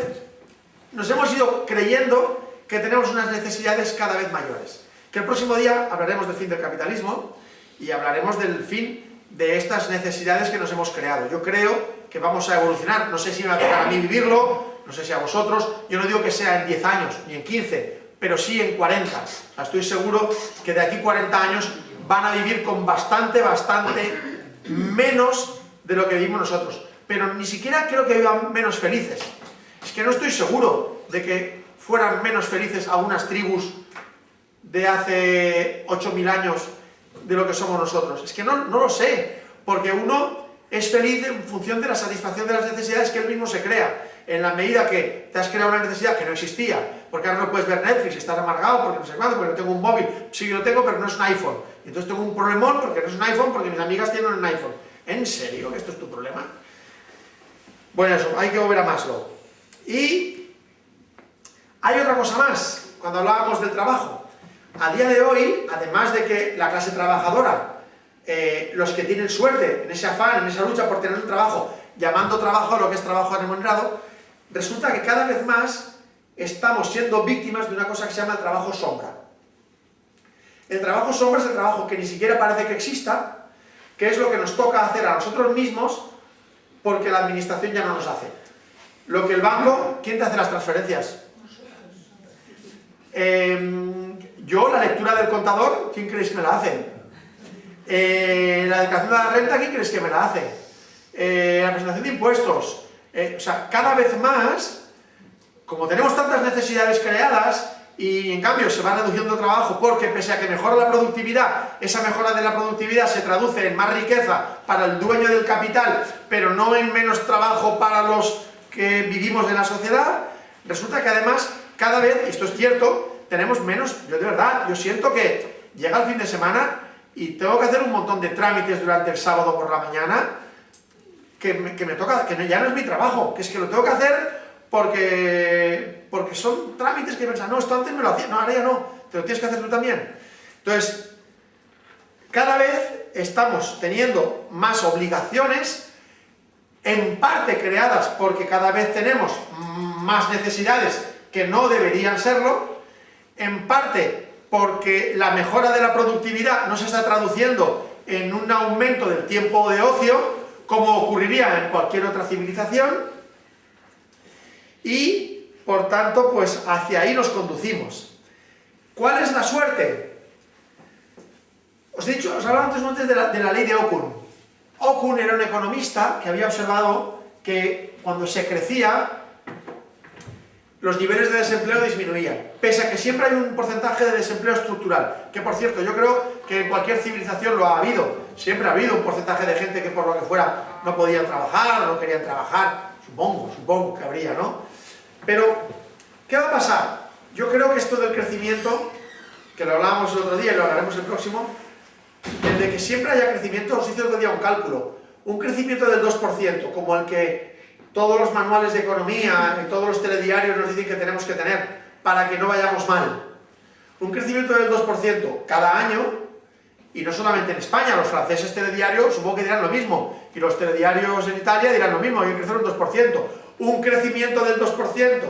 nos hemos ido creyendo que tenemos unas necesidades cada vez mayores. Que el próximo día hablaremos del fin del capitalismo y hablaremos del fin de estas necesidades que nos hemos creado. Yo creo que vamos a evolucionar, no sé si me va a tocar a mí vivirlo, no sé si a vosotros, yo no digo que sea en 10 años, ni en 15, pero sí en 40. O sea, estoy seguro que de aquí 40 años van a vivir con bastante menos de lo que vivimos nosotros. Pero ni siquiera creo que vivan menos felices. Es que no estoy seguro de que fueran menos felices algunas tribus de hace 8.000 años de lo que somos nosotros. Es que no lo sé, porque uno es feliz en función de la satisfacción de las necesidades que él mismo se crea. En la medida que te has creado una necesidad que no existía, porque ahora no puedes ver Netflix, estás amargado, porque no sé cuándo, porque no tengo un móvil, sí que lo tengo, pero no es un iPhone. Y entonces tengo un problemón porque no es un iPhone, porque mis amigas tienen un iPhone. ¿En serio que esto es tu problema? Bueno, eso, hay que volver a Maslow. Y hay otra cosa más, cuando hablábamos del trabajo. A día de hoy, además de que la clase trabajadora, los que tienen suerte en ese afán, en esa lucha por tener un trabajo, llamando trabajo a lo que es trabajo remunerado, resulta que cada vez más estamos siendo víctimas de una cosa que se llama el trabajo sombra. El trabajo sombra es el trabajo que ni siquiera parece que exista, que es lo que nos toca hacer a nosotros mismos porque la administración ya no nos hace. Lo que el banco, ¿quién te hace las transferencias? Yo, la lectura del contador, ¿quién creéis que me la hace? La declaración de la renta, ¿quién creéis que me la hace? La presentación de impuestos. O sea, cada vez más, como tenemos tantas necesidades creadas, y en cambio se va reduciendo trabajo porque pese a que mejora la productividad, esa mejora de la productividad se traduce en más riqueza para el dueño del capital, pero no en menos trabajo para los que vivimos en la sociedad, resulta que además cada vez, y esto es cierto, tenemos menos, yo de verdad, yo siento que llega el fin de semana y tengo que hacer un montón de trámites durante el sábado por la mañana, que me toca, que ya no es mi trabajo, que es que lo tengo que hacer porque son trámites que piensan, no, esto antes me lo hacía, no, ahora ya no, te lo tienes que hacer tú también. Entonces, cada vez estamos teniendo más obligaciones, en parte creadas porque cada vez tenemos más necesidades que no deberían serlo, en parte porque la mejora de la productividad no se está traduciendo en un aumento del tiempo de ocio, como ocurriría en cualquier otra civilización, y por tanto, pues hacia ahí nos conducimos. ¿Cuál es la suerte? Os hablaba antes de la ley de Okun. Okun era un economista que había observado que cuando se crecía, los niveles de desempleo disminuían, pese a que siempre hay un porcentaje de desempleo estructural, que por cierto, yo creo que en cualquier civilización lo ha habido, siempre ha habido un porcentaje de gente que por lo que fuera no podían trabajar, no querían trabajar, supongo que habría, ¿no? Pero, ¿qué va a pasar? Yo creo que esto del crecimiento, que lo hablábamos el otro día y lo hablaremos el próximo, el de que siempre haya crecimiento, os hice el otro día un cálculo, un crecimiento del 2%, como el que todos los manuales de economía y todos los telediarios nos dicen que tenemos que tener para que no vayamos mal. Un crecimiento del 2% cada año, y no solamente en España, los franceses telediarios supongo que dirán lo mismo, y los telediarios en Italia dirán lo mismo, hay que crecer un 2%. Un crecimiento del 2%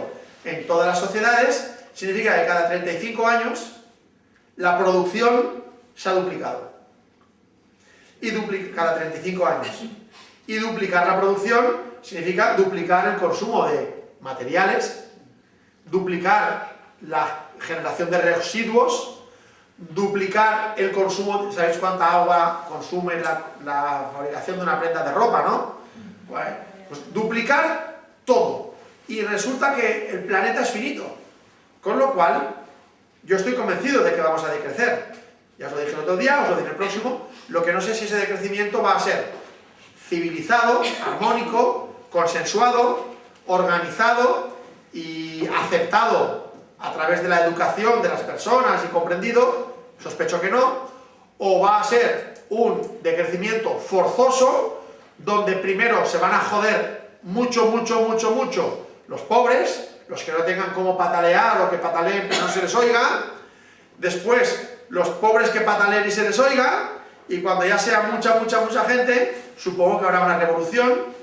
en todas las sociedades significa que cada 35 años la producción se ha duplicado. Cada 35 años. Y duplicar la producción significa duplicar el consumo de materiales, duplicar la generación de residuos, duplicar el consumo, ¿sabéis cuánta agua consume la fabricación de una prenda de ropa, no? Bueno, pues duplicar todo. Y resulta que el planeta es finito, con lo cual yo estoy convencido de que vamos a decrecer. Ya os lo dije el otro día, os lo diré el próximo, lo que no sé si ese decrecimiento va a ser civilizado, armónico, consensuado, organizado y aceptado a través de la educación de las personas y comprendido, sospecho que no, o va a ser un decrecimiento forzoso, donde primero se van a joder mucho los pobres, los que no tengan cómo patalear o que pataleen pero no se les oiga, después los pobres que pataleen y se les oiga, y cuando ya sea mucha gente, supongo que habrá una revolución,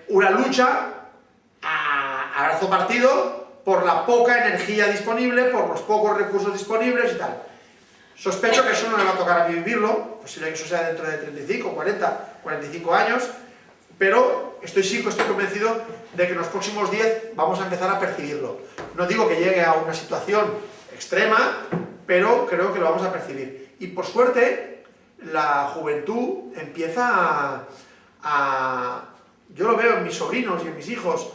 una lucha a brazo partido por la poca energía disponible, por los pocos recursos disponibles y tal. Sospecho que eso no me va a tocar a mí vivirlo, posible que eso sea dentro de 35, 40, 45 años, pero estoy convencido de que en los próximos 10 vamos a empezar a percibirlo. No digo que llegue a una situación extrema, pero creo que lo vamos a percibir. Y por suerte, la juventud empieza yo lo veo en mis sobrinos y en mis hijos,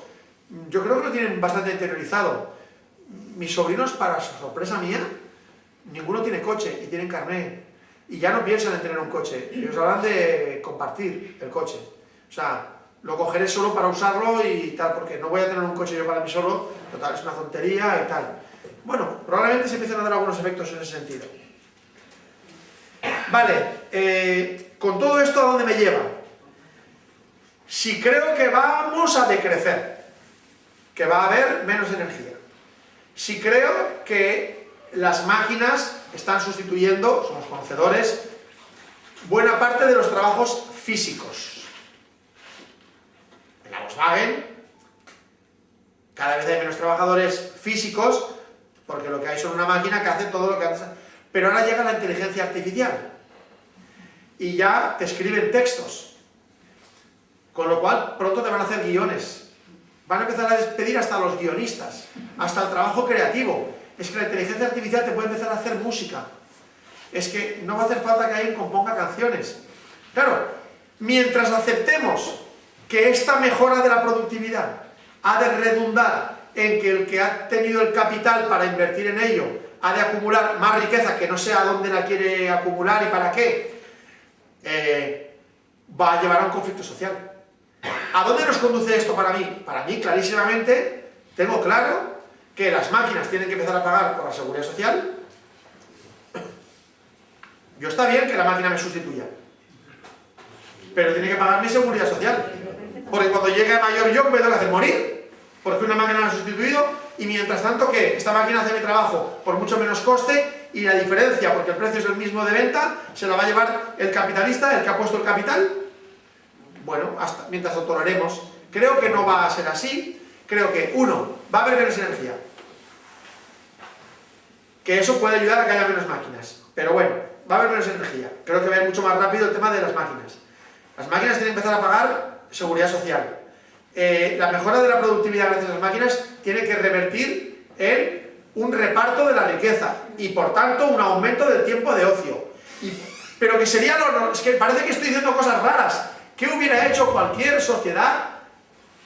yo creo que lo tienen bastante interiorizado. Mis sobrinos, para sorpresa mía, ninguno tiene coche y tienen carnet. Y ya no piensan en tener un coche. Ellos hablan de compartir el coche. O sea, lo cogeré solo para usarlo y tal, porque no voy a tener un coche yo para mí solo, total, es una tontería y tal. Bueno, probablemente se empiecen a dar algunos efectos en ese sentido. Vale, con todo esto, ¿a dónde me lleva? Si creo que vamos a decrecer, que va a haber menos energía. Si creo que las máquinas están sustituyendo, somos conocedores, buena parte de los trabajos físicos. En la Volkswagen cada vez hay menos trabajadores físicos porque lo que hay son una máquina que hace todo lo que antes. Pero ahora llega la inteligencia artificial y ya te escriben textos, con lo cual pronto te van a hacer guiones, van a empezar a despedir hasta los guionistas, hasta el trabajo creativo. Es que la inteligencia artificial te puede empezar a hacer música, es que no va a hacer falta que alguien componga canciones. Claro, mientras aceptemos que esta mejora de la productividad ha de redundar en que el que ha tenido el capital para invertir en ello ha de acumular más riqueza que no sé a dónde la quiere acumular y para qué, va a llevar a un conflicto social. ¿A dónde nos conduce esto para mí? Para mí, clarísimamente, tengo claro que las máquinas tienen que empezar a pagar por la seguridad social. Yo está bien que la máquina me sustituya, pero tiene que pagar mi seguridad social, porque cuando llegue a mayor yo me tengo que hacer morir, porque una máquina me ha sustituido, y mientras tanto que esta máquina hace mi trabajo por mucho menos coste, y la diferencia, porque el precio es el mismo de venta, se la va a llevar el capitalista, el que ha puesto el capital. Bueno, hasta mientras lo toleremos. Creo que no va a ser así. Creo que, uno, va a haber menos energía, que eso puede ayudar a que haya menos máquinas, pero bueno, va a haber menos energía. Creo que va a ir mucho más rápido el tema de las máquinas. Las máquinas tienen que empezar a pagar seguridad social. La mejora de la productividad gracias a las máquinas tiene que revertir en un reparto de la riqueza y por tanto un aumento del tiempo de ocio. Pero que sería lo... Es que parece que estoy diciendo cosas raras. ¿Qué hubiera hecho cualquier sociedad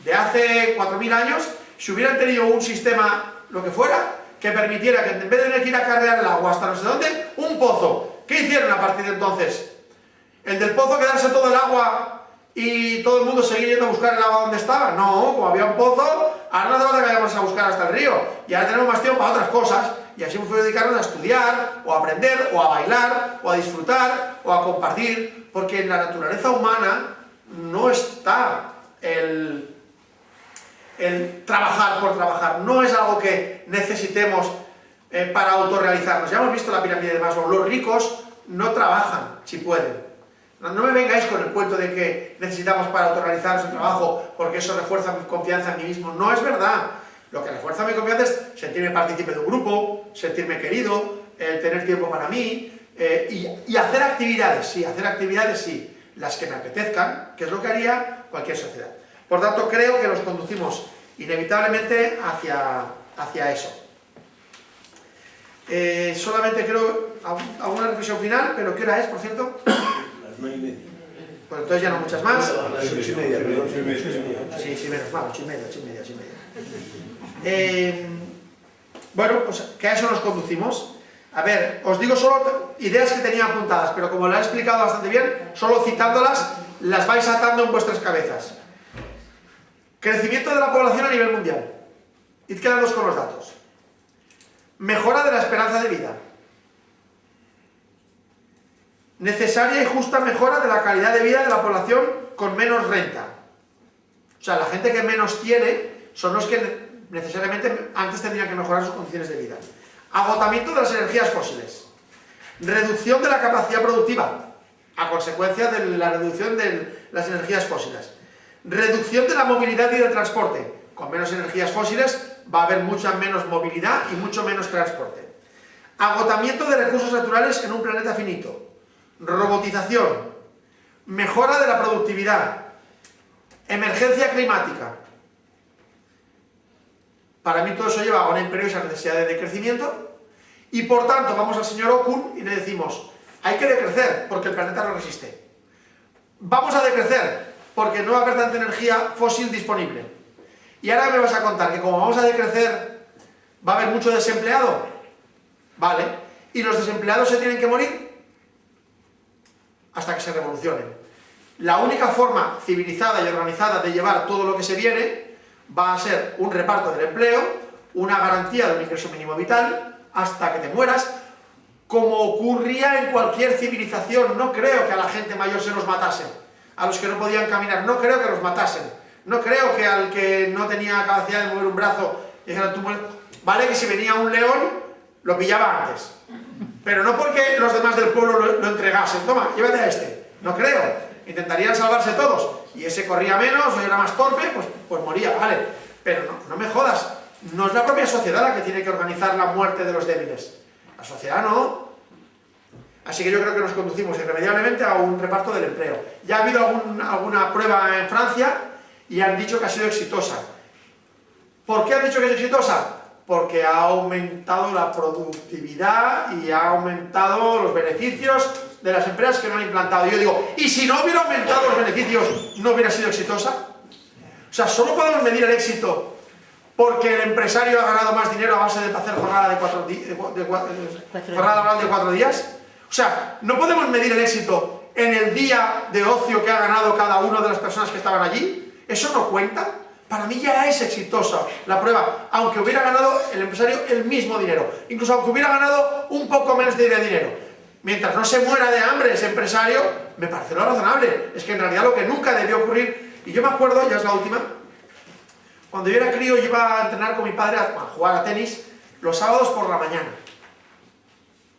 de hace 4.000 años si hubieran tenido un sistema, lo que fuera, que permitiera que en vez de tener que ir a carrear el agua hasta no sé dónde, un pozo? ¿Qué hicieron a partir de entonces? ¿El del pozo quedarse todo el agua y todo el mundo seguir yendo a buscar el agua donde estaba? No, como había un pozo, ahora no hace falta que vayamos a buscar hasta el río, y ahora tenemos más tiempo para otras cosas, y así me fui a dedicarnos a estudiar, o a aprender, o a bailar, o a disfrutar, o a compartir, porque en la naturaleza humana no está el trabajar por trabajar, no es algo que necesitemos para autorrealizarnos. Ya hemos visto la pirámide de Maslow, los ricos no trabajan si pueden. No me vengáis con el cuento de que necesitamos para autorrealizarnos el trabajo porque eso refuerza mi confianza en mí mismo. No es verdad. Lo que refuerza mi confianza es sentirme partícipe de un grupo, sentirme querido, tener tiempo para mí y hacer actividades, sí, las que me apetezcan, que es lo que haría cualquier sociedad. Por tanto, creo que nos conducimos inevitablemente hacia eso. Solamente creo, alguna reflexión final, pero ¿qué hora es, por cierto? Las 9:30. Pues entonces ya no muchas más. A las 8:30, perdón. Sí, menos mal, 8:30. Bueno, pues que a eso nos conducimos. A ver, os digo solo ideas que tenía apuntadas, pero como lo he explicado bastante bien, solo citándolas, las vais atando en vuestras cabezas. Crecimiento de la población a nivel mundial. Id quedándoos con los datos. Mejora de la esperanza de vida. Necesaria y justa mejora de la calidad de vida de la población con menos renta. O sea, la gente que menos tiene son los que necesariamente antes tendrían que mejorar sus condiciones de vida. Agotamiento de las energías fósiles. Reducción de la capacidad productiva a consecuencia de la reducción de las energías fósiles. Reducción de la movilidad y del transporte. Con menos energías fósiles va a haber mucha menos movilidad y mucho menos transporte. Agotamiento de recursos naturales en un planeta finito. Robotización. Mejora de la productividad. Emergencia climática. Para mí todo eso lleva a una imperiosa necesidad de decrecimiento y por tanto vamos al señor Okun y le decimos hay que decrecer porque el planeta no resiste. Vamos a decrecer porque no va a haber tanta energía fósil disponible. Y ahora me vas a contar que como vamos a decrecer va a haber mucho desempleado. Vale. ¿Y los desempleados se tienen que morir? Hasta que se revolucionen. La única forma civilizada y organizada de llevar todo lo que se viene va a ser un reparto del empleo, una garantía de un ingreso mínimo vital, hasta que te mueras, como ocurría en cualquier civilización. No creo que a la gente mayor se los matasen, a los que no podían caminar, no creo que los matasen, no creo que al que no tenía capacidad de mover un brazo dijeran tú mueres. Vale que si venía un león lo pillaba antes, pero no porque los demás del pueblo lo entregasen, toma, llévate a este, no creo. Intentarían salvarse todos, y ese corría menos, o era más torpe, pues moría, vale. Pero no me jodas, no es la propia sociedad la que tiene que organizar la muerte de los débiles. La sociedad no. Así que yo creo que nos conducimos irremediablemente a un reparto del empleo. Ya ha habido alguna prueba en Francia, y han dicho que ha sido exitosa. ¿Por qué han dicho que es exitosa? Porque ha aumentado la productividad y ha aumentado los beneficios de las empresas que no han implantado. Y yo digo, ¿y si no hubiera aumentado los beneficios, no hubiera sido exitosa? O sea, solo podemos medir el éxito porque el empresario ha ganado más dinero a base de hacer jornada de jornada laboral de 4 días. O sea, no podemos medir el éxito en el día de ocio que ha ganado cada una de las personas que estaban allí. Eso no cuenta. Para mí ya es exitosa la prueba, aunque hubiera ganado el empresario el mismo dinero, incluso aunque hubiera ganado un poco menos de dinero. Mientras no se muera de hambre ese empresario, me parece lo razonable. Es que en realidad lo que nunca debió ocurrir, y yo me acuerdo, ya es la última, cuando yo era crío, yo iba a entrenar con mi padre a jugar a tenis los sábados por la mañana.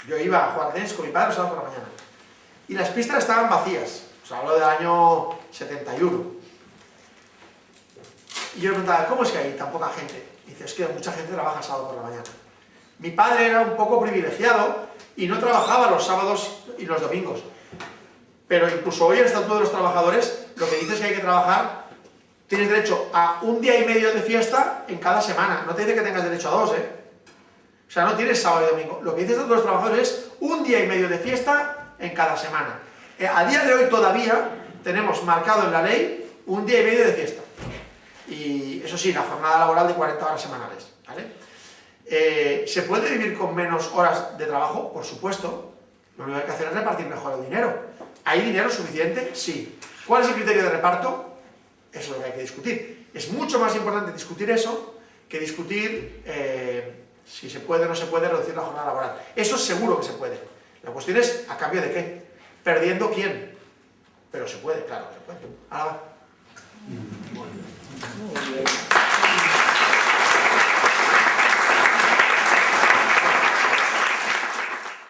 Yo iba a jugar a tenis con mi padre los sábados por la mañana. Y las pistas estaban vacías. O sea, hablo del año 71. Y yo le preguntaba, ¿cómo es que hay tan poca gente? Y dice, es que mucha gente trabaja el sábado por la mañana. Mi padre era un poco privilegiado y no trabajaba los sábados y los domingos. Pero incluso hoy en el Estatuto de los Trabajadores, lo que dice es que hay que trabajar, tienes derecho a 1 día y medio de fiesta en cada semana. No te dice que tengas derecho a 2, O sea, no tienes sábado y domingo. Lo que dice el Estatuto de los Trabajadores es 1 día y medio de fiesta en cada semana. A día de hoy todavía tenemos marcado en la ley 1 día y medio de fiesta. Y eso sí, la jornada laboral de 40 horas semanales, ¿vale? ¿Se puede vivir con menos horas de trabajo? Por supuesto. Lo único que hay que hacer es repartir mejor el dinero. ¿Hay dinero suficiente? Sí. ¿Cuál es el criterio de reparto? Eso es lo que hay que discutir. Es mucho más importante discutir eso que discutir si se puede o no se puede reducir la jornada laboral. Eso seguro que se puede. La cuestión es, ¿a cambio de qué? ¿Perdiendo quién? Pero se puede, claro que se puede. Ahora va. Muy bien.